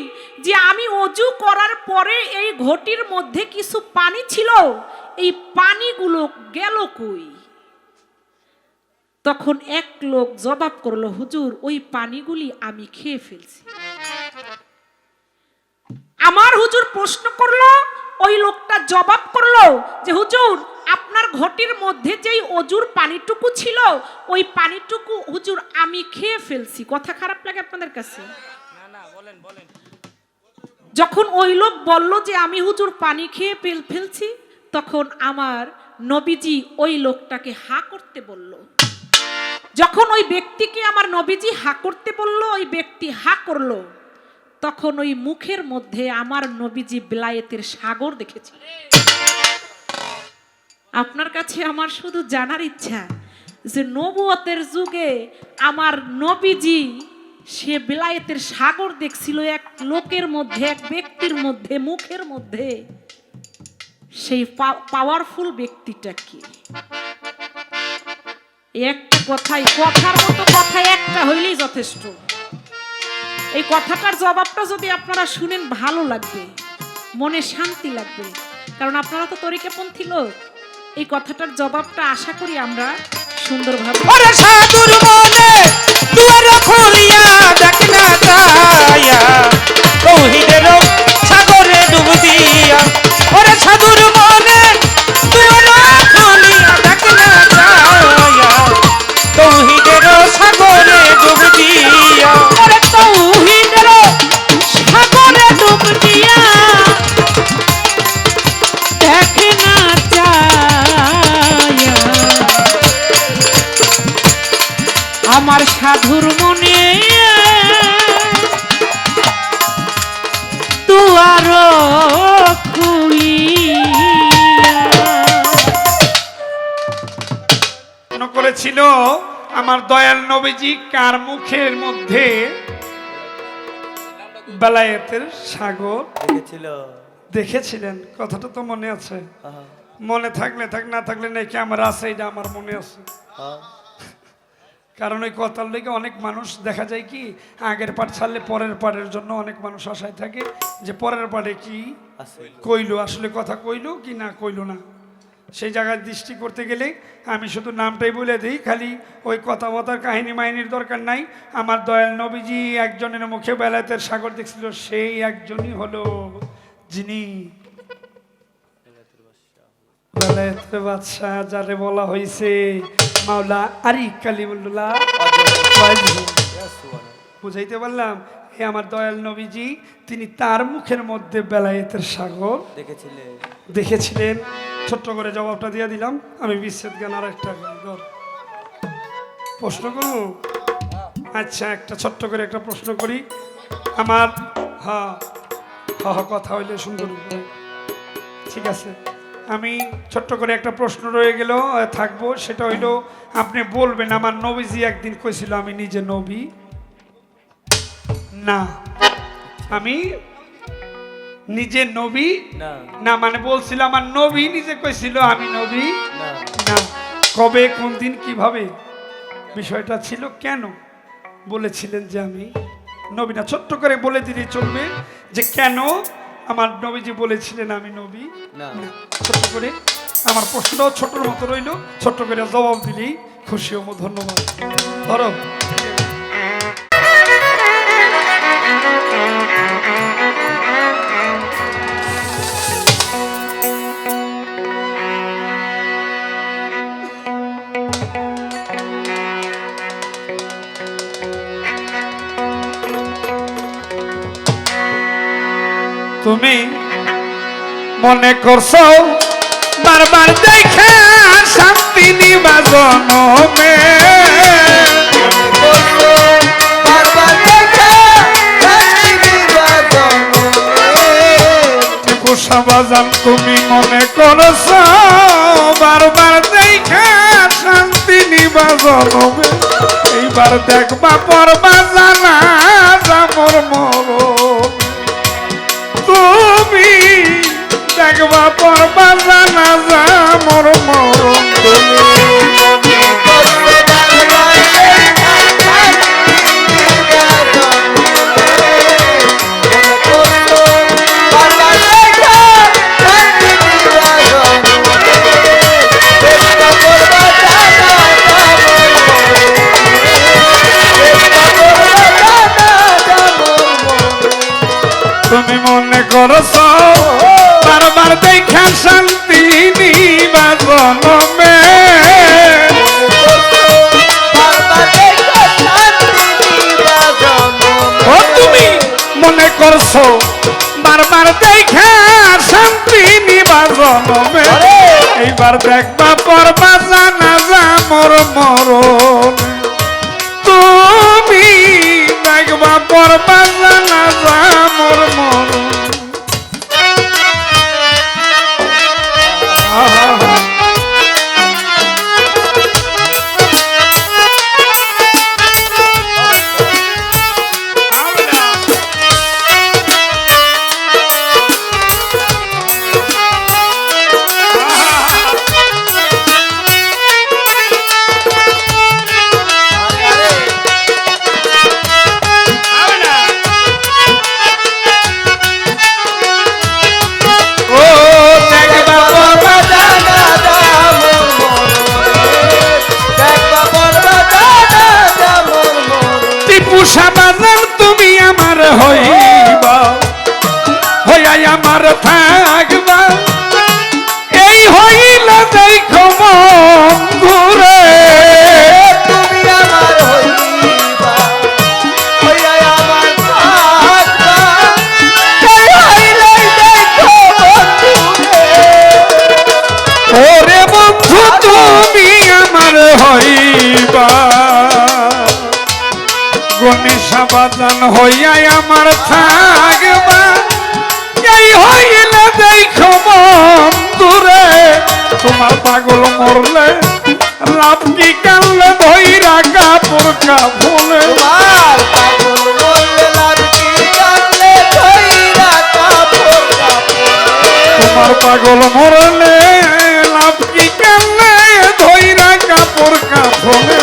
যে আমি অজু করার পরে এই ঘটির মধ্যে কিছু পানি ছিল, এই পানিগুলো গেল কই? তখন এক লোক জবাব করলো, হুজুর ওই পানিগুলি আমি খেয়ে ফেলছি। আমার হুজুর প্রশ্ন করলো, ওই লোকটা জবাব করলো যে হুজুর আপনার ঘটির মধ্যে যেই অজুর পানিটুকু ছিল ওই পানিটুকু হুজুর আমি খেয়ে ফেলছি। কথা খারাপ লাগে আপনাদের কাছে? যখন ওই লোক বলল যে আমি হুজুর পানি খেয়ে ফেলছি, তখন আমার নবীজি ওই লোকটাকে হা করতে বলল। যখন ওই ব্যক্তিকে আমার নবীজি হা করতে বলল, ওই ব্যক্তি হা করলো, তখন ওই মুখের মধ্যে আমার নবীজি বিলায়েতের সাগর দেখেছি। আপনার কাছে আমার শুধু জানার ইচ্ছা যে নবুয়তের যুগে আমার নবীজি সে বিলায়েতের সাগর দেখছিল এক লোকের মধ্যে, এক ব্যক্তির মধ্যে, মুখের মধ্যে। সেই পাওয়ারফুল ব্যক্তিটা কি? একটা কথাই, কথার মতো কথা একটা হইলেই যথেষ্ট। এই কথাটার জবাবটা যদি আপনারা শুনেন ভালো লাগবে, মনে শান্তি লাগবে, কারণ আপনারা তো তরিকাপন্থী লোক। এই কথাটার জবাবটা আশা করি আমরা সুন্দরভাবে। ওরে সাধুর মনে দুয়ার খুলিয়া দেখ না যায়া, তৌহিদের সাগরে ডুব দিয়া। ওরে সাধুর মনে দুয়ার খুলিয়া দেখ না যায়া, তৌহিদের সাগরে ডুব দিয়া। ওরে তৌহিদের সাগরে ডুব দিয়া দেখে না যায় আমার সাধুর মনে দুয়ার খুলিয়া। করেছিল আমার দয়াল নবীজি কার মুখের মধ্যে বেলায়েতের সাগর দেখেছিলেন। কথাটা তো মনে আছে? মনে থাকলে থাক, না থাকলে নাকি আমার আছে, এটা আমার মনে আছে। কারণ ওই কথার লেগে অনেক মানুষ দেখা যায় কি আগের পাঠ ছাড়লে পরের পাঠের জন্য অনেক মানুষ আশায় থাকে যে পরের পাঠে কি কইলো, আসলে কথা কইলো কি না কইলো না। সেই জায়গায় দৃষ্টি করতে গেলে আমি শুধু নামটাই বলে দিই, খালি ওই কথা মতার কাহিনী মাহিনীর দরকার নাই। আমার দয়াল নবীজি একজনের মুখে বেলায়েতের সাগর দেখছিল, সেই একজনই হলো যিনি বেলায়েতের বাদশাহ, যারে বলা হয়েছে মাওলা আরি কালিমুল্লাহ। বুঝাইতে পারলাম? এ আমার দয়াল নবীজি, তিনি তার মুখের মধ্যে বেলায়েতের সাগর দেখেছিলেন। ছোট্ট করে জবাবটা দিয়ে দিলাম। আমি বিচ্ছেদ গান আর একটা প্রশ্ন করব। আচ্ছা, একটা ছোট্ট করে একটা প্রশ্ন করি। আমার কথা হইলে সুন্দর, ঠিক আছে। আমি ছোট্ট করে একটা প্রশ্ন রয়ে গেল থাকবো, সেটা হইল আপনি বলবেন আমার নবীজি একদিন কইছিল আমি নিজে নবী না। আমি নিজে নবী না, মানে বলছিল আমার নবী নিজে কইছিল আমি নবী না। কবে, কোন দিন, কিভাবে বিষয়টা ছিল, কেন বলেছিলেন যে আমি নবী না? ছোট্ট করে বলে দিলে চলবে যে কেন আমার নবীজি বলেছিলেন আমি নবী না। ছোট্ট করে আমার প্রশ্নটাও ছোট্টর মতো রইল, ছোট্ট করে জবাব দিলেই খুশি হবো। ধন্যবাদ। ধরো তুমি মনে করছো বারবার দেখা শান্তি নিবা জনমে বাজান তুমি মনে করছো বারবার দেখা শান্তি নিবা জনমে এইবার দেখবা পরবা জানা মোর মরণ তুমি দেখবা পরবা জানা মোর মরণ তুমি তুমি মনে করছো বারবার দেখা শান্তি নিবা জনমে ও তুমি মনে করছো বারবার দেখা শান্তি নিবা জনমে এইবার দেখবা পরবা জানা মোর মরণ তুমি দেখবা পরবা জানা মোর মরণ তুমি আমার হইবা হইয়া আমার থাকবা এই হইল দেখো বন্ধুরে তুমি আমার হইবা হইয়া আমার থাকবা এই হইলে দেখো বন্ধুরে ওরে বন্ধু তুমি আমার হইবা গণেশা বাজান হইয়া আমার থাকবা এই হইলে দেখো বন্ধুরে তোমার পাগল মরলে লাভ কি কানলে ভৈরা কাপড় কাপড়ে তোমার পাগল বললে লাগি কানলে ধইরা কাপড় কাপড় তোমার পাগল মরলে লাভ কি কানলে ধৈরা কাপড় কাপড়ে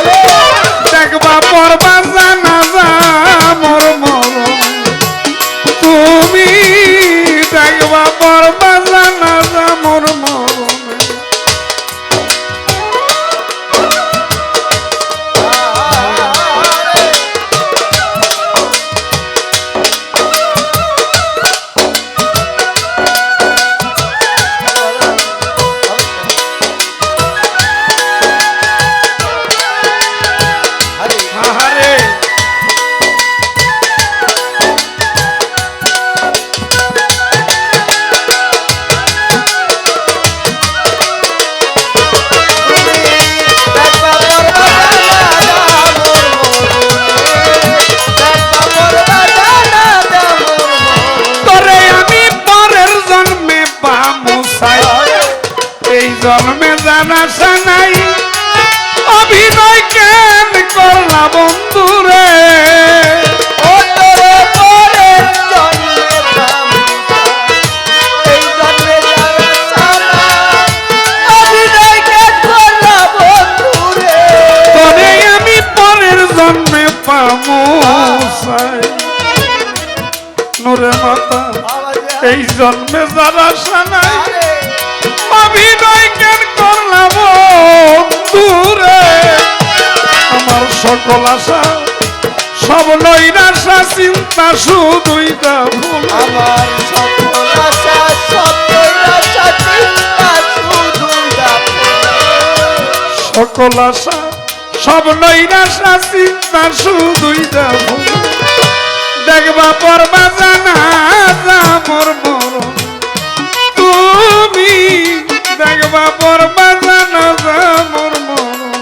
দেখবা পরবা জানা মোর মরণ তুমি দেখবা পরবা জানা মোর মরণ আহারে তোরে আমি পরের জন্মে পামু চাই এই জন্মে জানা নাই অভিনয় কেন করলা বন্ধুরে ও তোরে পরে জন্মে এই জন্মে যাবে সারা অভিনয় কে করলা বন্ধুরে তোরে আমি পরের জন্মে পামু চাই নুরে মাতা এই জন্মে যারা সানাই অভিনয় কেন করলাম বন্ধুরে আমার সকল আশা সব নৈরাশা চিন্তা শুধুই তা ভুল আমার সকল আশা সব আশা চিন্তা শুধুই সকল আশা সব নৈরাশা চিন্তা শুধুই তা ভুল দেখবা পরবা জানাজা মোর মরণ তুমি দেখবা পরবা জানাজা মোর মরণ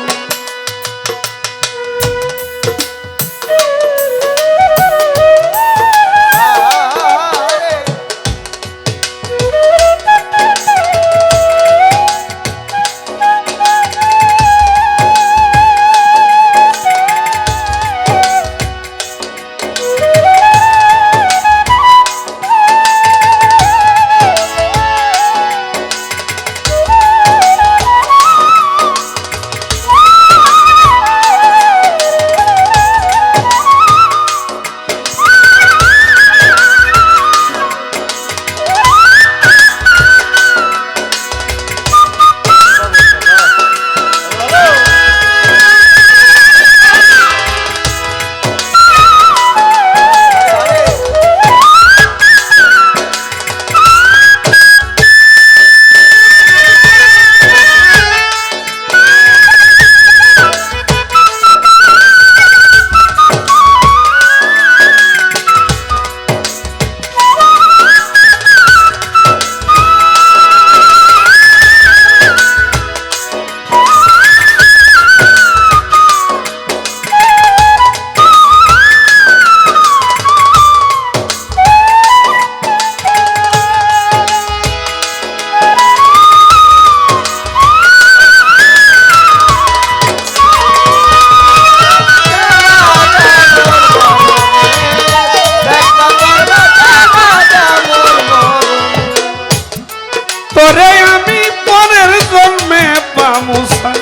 তোরে আমি পরের জন্মে পামুসাই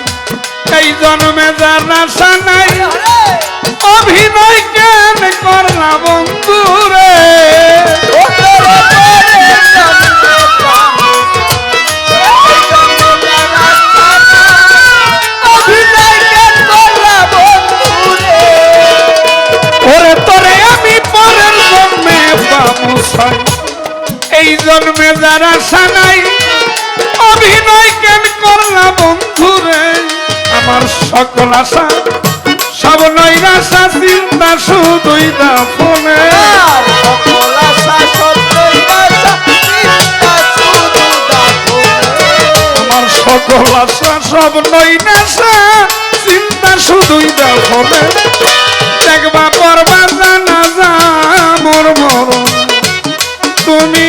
এই জন্মে যার আশা নাই অভিনয় কেন করলা বন্ধু রে ওরে তোরে আমি পরের জন্মে পামুসাই এই জন্মে যার আশা নাই অভিনয় কেন করলা বন্ধু রে আমার সকল আশা সব নৈরাশা চিন্তা শুধুই না ফোনে আমার সকল আশা সব নৈরাশা চিন্তা শুধুই না ফোনে দেখবা পরবা জানাজা মোর মরণ তুমি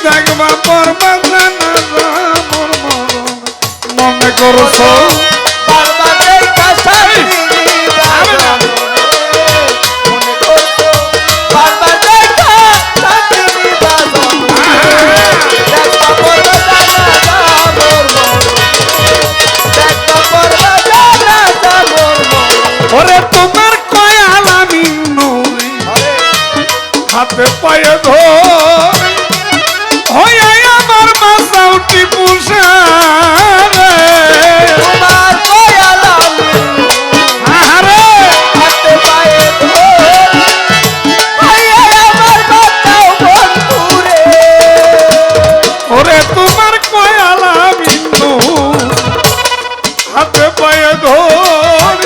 দেখবা পরবা জানাজা মোর মরণ মনে করছো ওরে তোমার কয়াল আমি নই হাতে পায়ে ধর হয়ে আমার মাসাউটি পুষা ওরে তোমার কয়াল আমি নই হাতে পায়ে ধর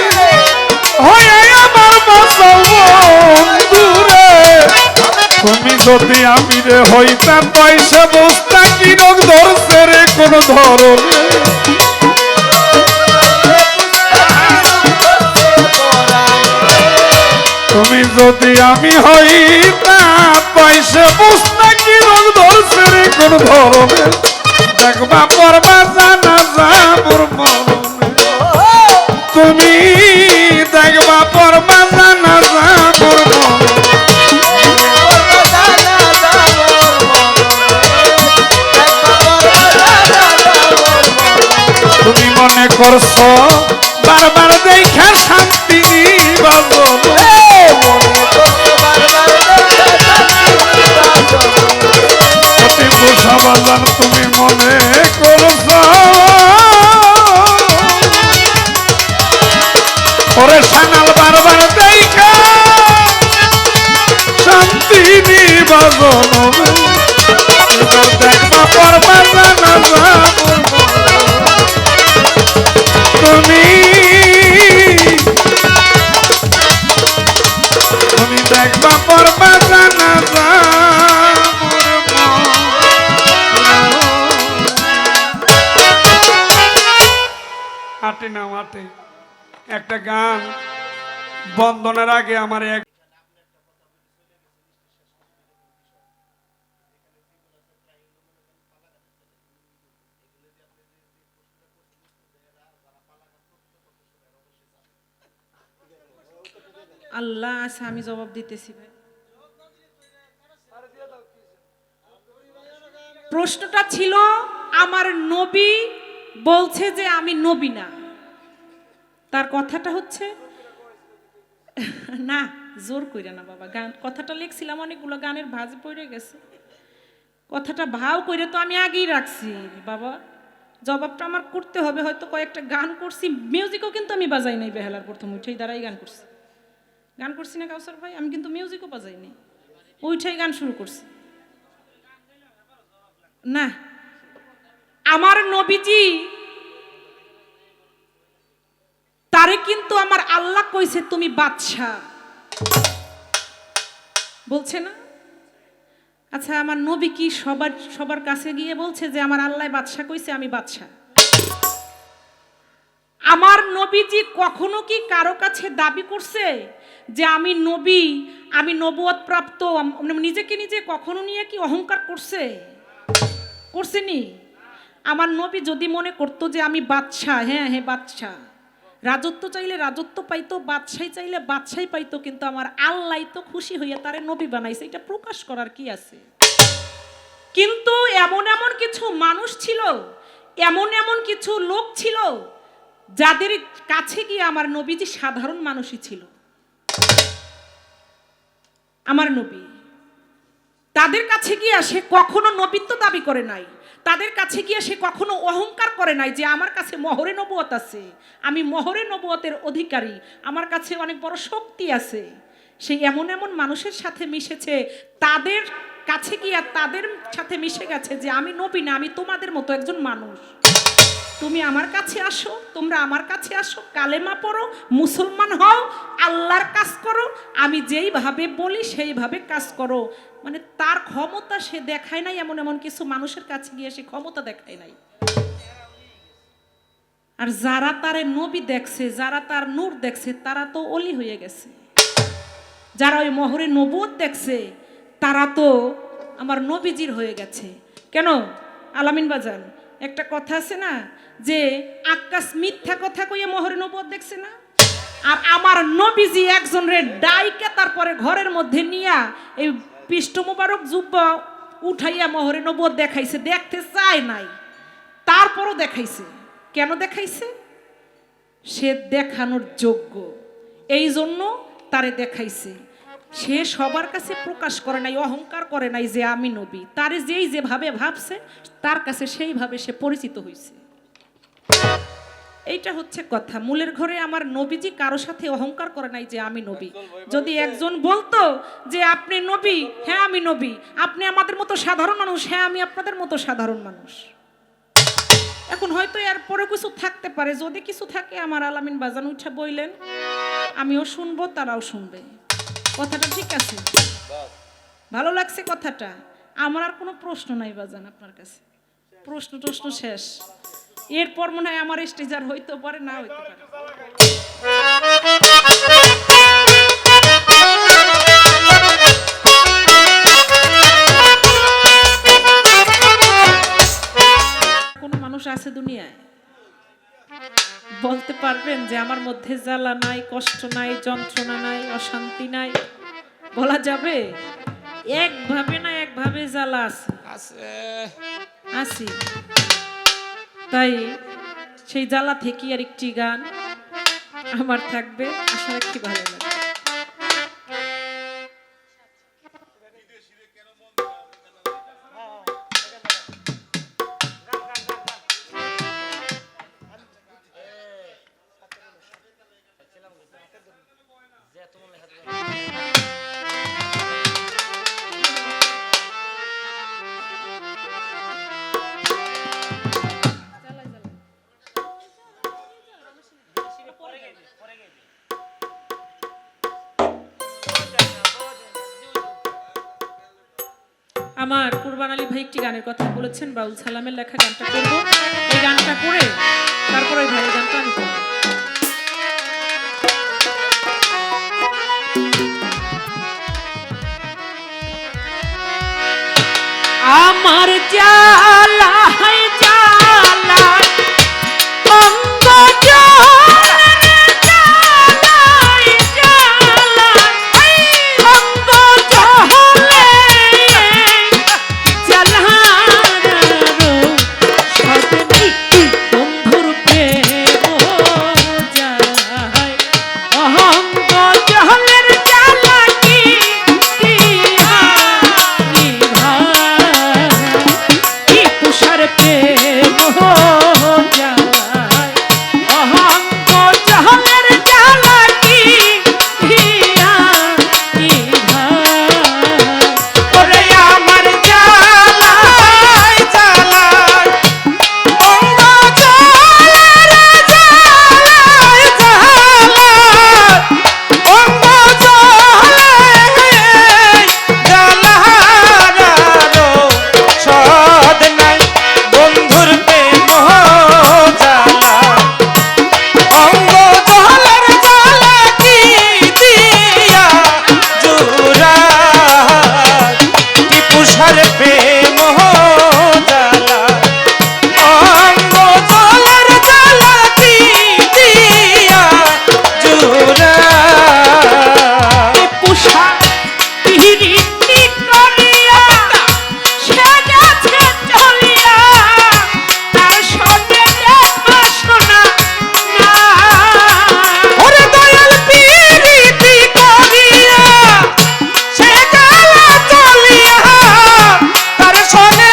হয়ে আমার মাসাউ বন্ধুরে তুমি যদি আমি রে হইতাম পয়সা বস্তা কি রোগ ধরছে রে কোন ধরন তুমি যদি আমি হইতাম পয়সা বস্তা কি রোগ ধরছে রে কোন ধরনের দেখবা পরবা জানাজা মোর মরণে তুমি দেখবা পরবা জানাজা মোর মরণে তুমি মনে করছো বারবার দেখা শান্তি নিবাসন অতি সমাধান তুমি মনে করছো ওরে সানাল বারবার দেখা শান্তি নিবাসন দেখবা পরবা জানাজা তুমি দেখবা পর মাঠে না মাঠে একটা গান বন্দনার আগে আমার এক আল্লাহ আচ্ছা আমি জবাব দিতেছি ভাই। প্রশ্নটা ছিল আমার নবী বলছে যে আমি নবী না, তার কথাটা হচ্ছে না জোর কইরা না বাবা, গান কথাটা লিখছিলাম অনেকগুলো গানের ভাঁজ পড়ে গেছে, কথাটা ভাও কইরে তো আমি আগেই রাখছি বাবা, জবাবটা আমার করতে হবে। হয়তো কয়েকটা গান করছি, মিউজিকও কিন্তু আমি বাজাই নাই, বেহালার প্রথম উঠেই দাঁড়াই গান করছি, গান করছি না কাউসার ভাই, আমি কিন্তু মিউজিকও বাজাইনি, ওইটাই গান শুরু করছি না। আমার নবীজি তারে কিন্তু আমার আল্লাহ কইছে তুমি বাদশা, বলছে না? আচ্ছা আমার নবী কি সবার কাছে গিয়ে বলছে যে আমার আল্লাহ বাদশা কইছে আমি বাদশা? আমার নবীজি কখনো কি কারো কাছে দাবি করছে যে আমি নবী, আমি নবুয়ত প্রাপ্ত, নিজেকে নিজে কখনো নিয়ে কি অহংকার করছে? করছেনি? আমার নবী যদি মনে করতো যে আমি বাদশা, হ্যাঁ হ্যাঁ বাদশা, রাজত্ব চাইলে রাজত্ব পাইতো, বাদশাই চাইলে বাদশাই পাইতো, কিন্তু আমার আল্লাহ তো খুশি হইয়া তারে নবী বানাইছে, এটা প্রকাশ করার কি আছে? কিন্তু এমন এমন কিছু মানুষ ছিল, এমন এমন কিছু লোক ছিল যাদের কাছে গিয়ে আমার নবীজি সাধারণ মানুষই ছিল। আমার নবী তাদের কাছে গিয়ে সে কখনো নবীত্ব দাবি করে নাই, তাদের কাছে গিয়ে সে কখনো অহংকার করে নাই যে আমার কাছে মহরে নবুয়ত আছে, আমি মহরে নবুয়তের অধিকারী, আমার কাছে অনেক বড় শক্তি আছে। সেই এমন এমন মানুষের সাথে মিশেছে, তাদের কাছে গিয়ে তাদের সাথে মিশে গেছে যে আমি নবী না, আমি তোমাদের মতো একজন মানুষ, তুমি আমার কাছে আসো, তোমরা আমার কাছে আসো, কালেমা পড়ো, মুসলমান হও, আল্লাহর কাজ করো, আমি যেইভাবে বলি সেইভাবে কাজ করো। মানে তার ক্ষমতা সে দেখায় নাই, এমন এমন কিছু মানুষের কাছে গিয়ে সে ক্ষমতা দেখায় নাই। আর যারা তারে নবী দেখছে, যারা তার নূর দেখছে, তারা তো অলি হয়ে গেছে। যারা ওই মহরে নবুয়ত দেখছে তারা তো আমার নবীজির হয়ে গেছে। কেন আলামিন বাজান, একটা কথা আছে না যে আকাশ মিথ্যা কথা কইয়ে মহরে নবুয়ত দেখছে না, আর আমার নবীজি একজন রে ডাইকে তারপরে ঘরের মধ্যে নিয়া এই পৃষ্ঠ মোবারক জুব্বা উঠাইয়া মহরে নবুয়ত দেখাইছে, দেখতে চায় নাই, তারপরও দেখাইছে। কেন দেখাইছে? সে দেখানোর যোগ্য, এই জন্য তারে দেখাইছে। সে সবার কাছে প্রকাশ করে নাই, অহংকার করে নাই যে আমি নবী, তারে যেই যেভাবে ভাবছে তার কাছে সেইভাবে সে পরিচিত হয়েছে। এইটা হচ্ছে কথা। মূলের ঘরে আমার নবীজি কারো সাথে অহংকার করে নাই যে আমি নবী। যদি একজন বলতো যে আপনি নবী, হ্যাঁ আমি নবী, আপনি আমাদের মতো সাধারণ মানুষ, হ্যাঁ আমি আপনাদের মতো সাধারণ মানুষ। এখন হয়তো এর পরে কিছু থাকতে পারে, যদি কিছু থাকে আমার আলামিন বাজান উঠা বইলেন, আমিও শুনবো, তারাও শুনবে। কথাটা ঠিক আছে? ভালো লাগছে কথাটা? আমার আর কোনো প্রশ্ন নাই বাজান আপনার কাছে, প্রশ্ন শেষ। এরপর মনে হয় আমার স্টেজ আর হইতে পারে, না হইতে পারে। কোন মানুষ আছে দুনিয়ায় বলতে পারবেন যে আমার মধ্যে জ্বালা নাই, কষ্ট নাই, যন্ত্রণা নাই, অশান্তি নাই? বলা যাবে? একভাবে না একভাবে জ্বালা আছে, আছি। তাই সেই জ্বালা থেকে আর একটি গান আমার থাকবে, আশা রাখি ভালো লাগে। আমার কুরবানি রহমান আলী ভাই একটি গানের কথা বলেছেন, বাউল সালামের লেখা গানটা করব। এই গানটা করে তারপরে ওই ভাইয়ের গানটা আমি করব। আমার জ্বালা জ্বালা অঙ্গ জ্বালায় জ্বালায় অঙ্গ জ্বলে জ্বালারো সদনি বন্ধুর প্রেম জ্বালায় অঙ্গ জ্বলের জ্বালা কি দিয়া নিভায় কি তুষার প্রেম জ্বালায় অঙ্গ জ্বলের জ্বালা কি দিয়া নিভায় ওরে আমার জ্বালায় জ্বালায় অঙ্গ জ্বলের জ্বালায় জ্বালায় অঙ্গ জ্বলে জ্বালারো সদ নাই বন্ধুর প্রেম জ্বালা অঙ্গ জ্বলের জ্বালা কি দিয়া জুড়া টিপুষার প্রেম জ্বালা অঙ্গ জ্বলের জ্বালা কি দিয়া জুড়া টিপুষা পিরিতি করিয়া সে গেছে চলিয়া তার সঙ্গে দেখা শোনা না ওরে দয়াল পিরিতি করিয়া সে গেল চলিয়া তার সঙ্গে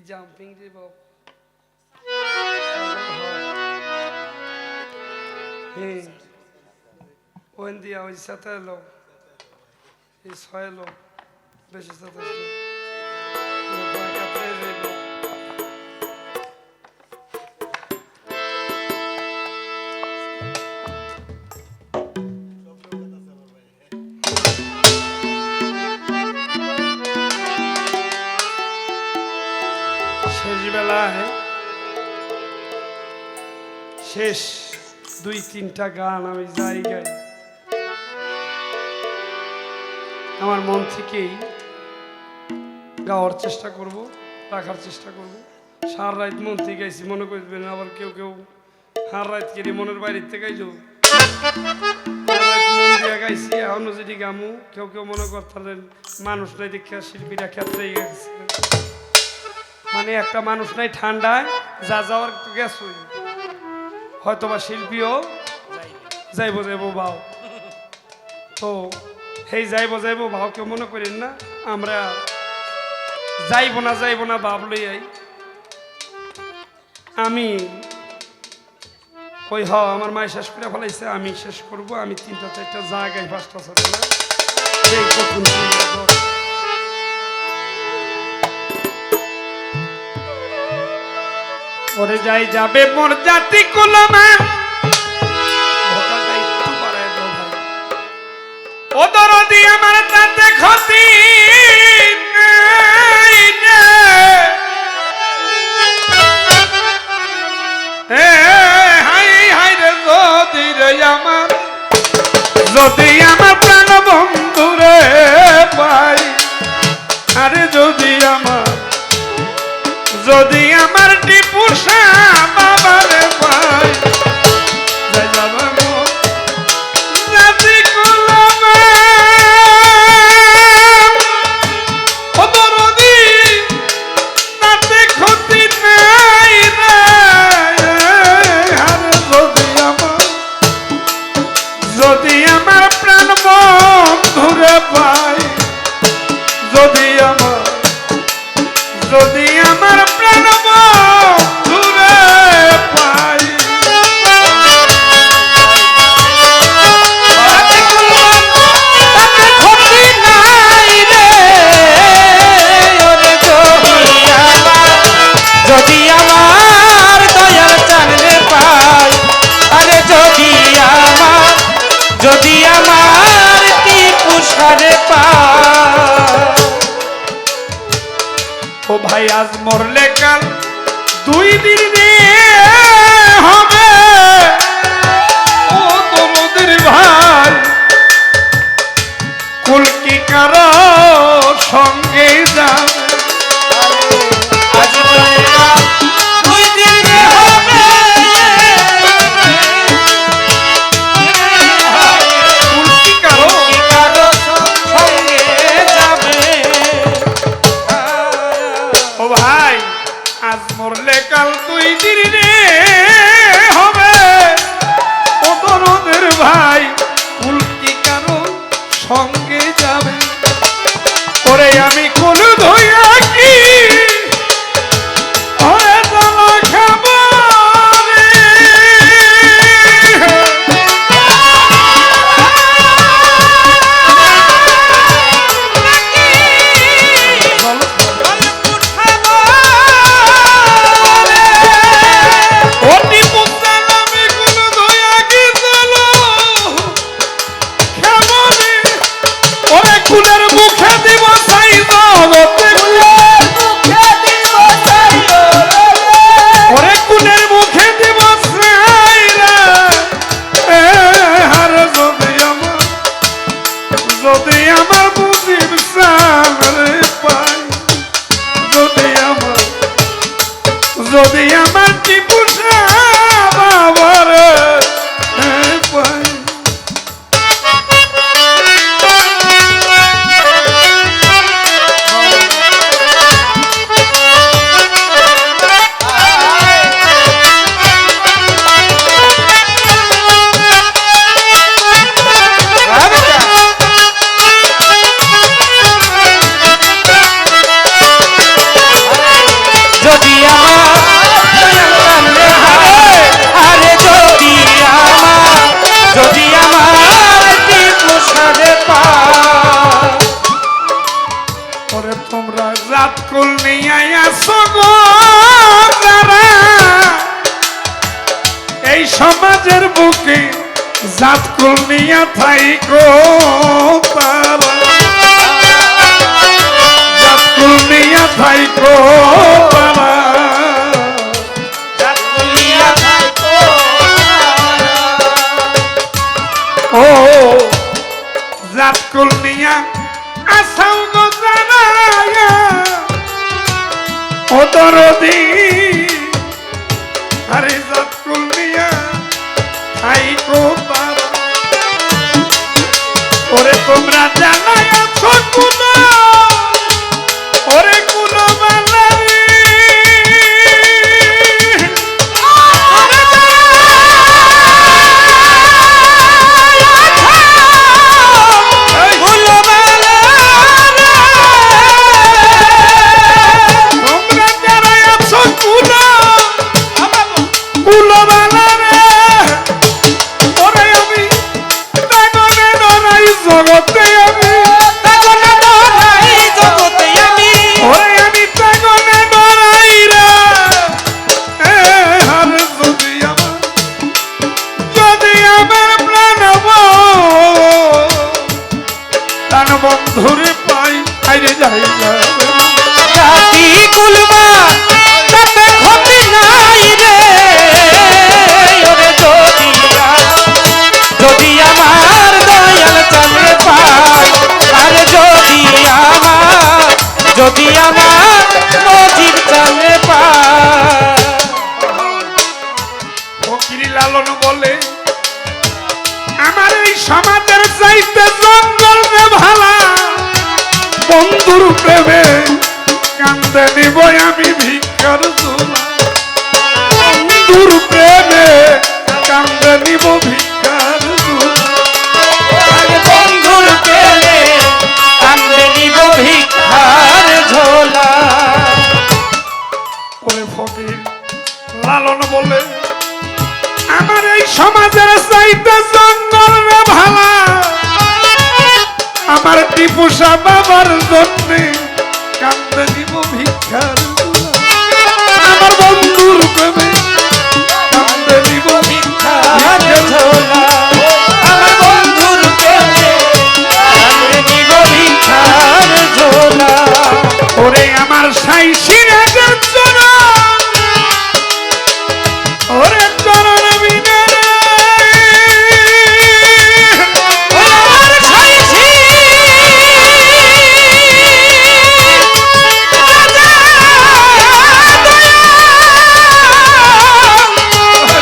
জাম্পিং দিব হ্যাঁ ওন দিয়া ওই সাথে এলো এই ছয় এলো বেশি সাথে শেষ বেলায় শেষ 2-3টা গান আমি যাই গাই আমার মন থেকেই গাওয়ার চেষ্টা করব, রাখার চেষ্টা করব। সার রাত মন থেকে গাইছি, মনে করবেন আবার কেউ কেউ হার রাত কেড়ে মনের বাইরের থেকে গাইছো মন দিয়ে গাইছি। এখনো যদি গামু কেউ কেউ মনে করতেন মানুষ নাই দেখে শিল্পীরা ক্ষেত্রেই গেছে, মানে একটা মানুষ নাই ঠান্ডায় যা যাওয়ার একটু গেছ হয়তো বা শিল্পীও যাইব বাও, তো সেই যাইব ভাও কেউ মনে করেন না, আমরা যাইব না ভাব লই আই। আমি ওই আমার মায় শেষ করে ফেলাইছে, আমি শেষ করব। আমি 3টা 4টা জায়গায় 5টা 6টা না সেই কখন ওরে যাই যাবে মোর জাতি কুলমা ও দরদি আমার তাতে ক্ষতি যদি আমার প্রাণ বন্ধুরে পাই, আরে যদি আমার টিপুষা বাবারে পাই, জাতি কুলমা ও দরদি তাতে ক্ষতি নাই রে, আরে যদি আমার প্রাণ বন্ধুরে পাই, যদি আমার প্রাণ বন্ধুরে পাই, ক্ষতি নাই রে, যদি আমার দয়াল চাঁদে পাই, আরে যদি আমার টিপুষারে পাই। ও ভাই আজ মরলে কাল 2 দিন হবে, ও তোমাদের ভাই কুলকি কারো সঙ্গে যাবে, আজ বললা 2 দিন হবে, কুলকি কারো কারো সঙ্গে যাবে। ও ভাই আজ মরলে কাল 2 দিন হবে, ও তোমাদের ভাই কুলকি কারো সঙ্গে যাবে। ওরে আমি কুল ধইয়া কি হয়ে জ্বালা খাবো রে, ও টিপু আমি কুল ধইয়া কি জ্বালা খাবো রে, ওরে কুলের মুখে দিব সাইজ জাত কুল নিয়ে আসো গো যারা এই সমাজের বুকে জাত কুল নিয়ে থাইকো তারা জাত কুল নিয়ে থাইকো তারা ও জাত কুল নিয়ে আসাও গো যারা ও দরদি আরে জাত কুল নিয়ে থাইকো তারা ওরে তোমরা জানাই আছো কুলো ওরে কুলো বালারি তোমরা জানাই আছো কুলো কুলো বালারে ওরে আমি তাগনে নরাই জগতে আমি ওরে আমি তাগনে নরাই রে আর যদি আমার প্রাণ বন্ধুরে পাই আইরে যাই না যদি আমার দয়াল চলে পাই আর যদি আমার মজিদ চলে পাই ফকিরি লালন বলে আমার এই সমাজের চাইতে জঙ্গল রে ভালা বন্ধুর প্রেমে কান্দে নিব আমি ভিক্ষার ঝোলা বন্ধুর প্রেমে কান্দে নিব ভিক্ষার ঝোলা বন্ধুর পেলে কান্দে নিব ভিক্ষার ঝোলা ওরে ফকির লালন বলে আমার এই সমাজের চাইতে জঙ্গল রে ভালা আমার টিপুসা বাবার জন্যে কান্দে নিব ভিক্ষার ঝোলা। আমার বন্ধুর প্রেমে কান্দে নিব ভিক্ষার ঝোলা আমার বন্ধুর পেলে কান্দে নিব ভিক্ষার ঝোলা ওরে আমার সাই সিরাজের চরণ ওরে চরণ বিনে আমার সাইছি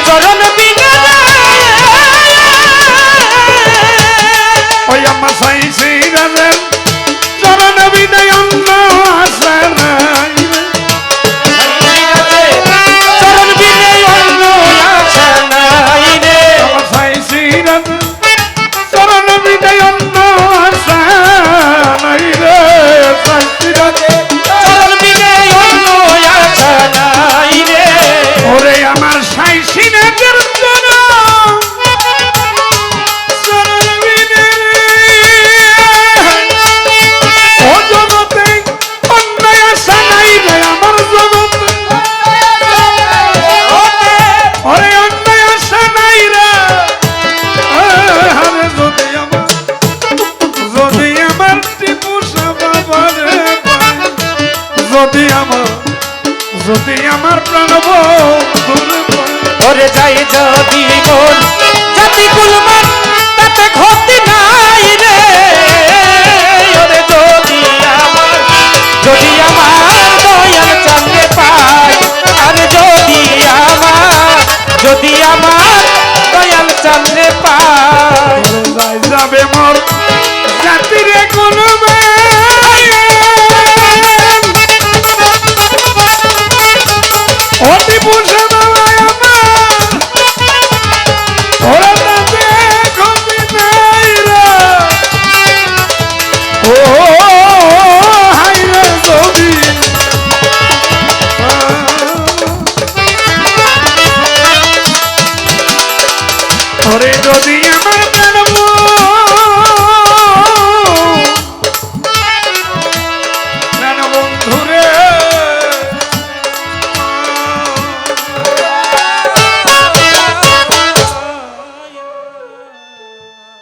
চরণ বিনে ওই আমার সাই সিরাজের চরণ বিনে অন্য আসে নাই চরণ বিনে অন্য আশা নাই রে আমার সাই সিরাজ চরণ বিনে অন্য আসে নাই রে সাই সিরাজ চরণ বিনে অন্য আশা নাই রে ওরে আমার সাই সিরাজের চরণ চরণ বিনে ও জগতে অন্যায় আশা নাই রে আমার জগতে ওরে অন্যায় আশা নাই রে আরে যদি আমার টিপুসা বাবারে পাই, যদি আমার প্রাণ বন্ধুরে পাই। ওরে যাই যদি মন জাতি কুলমান তাতে ক্ষতি নাই রে ওরে যদি আমার দয়াল চাঁদে পাই আর যদি আমার দয়াল চাঁদে পাই ওরে যাই যাবে মোর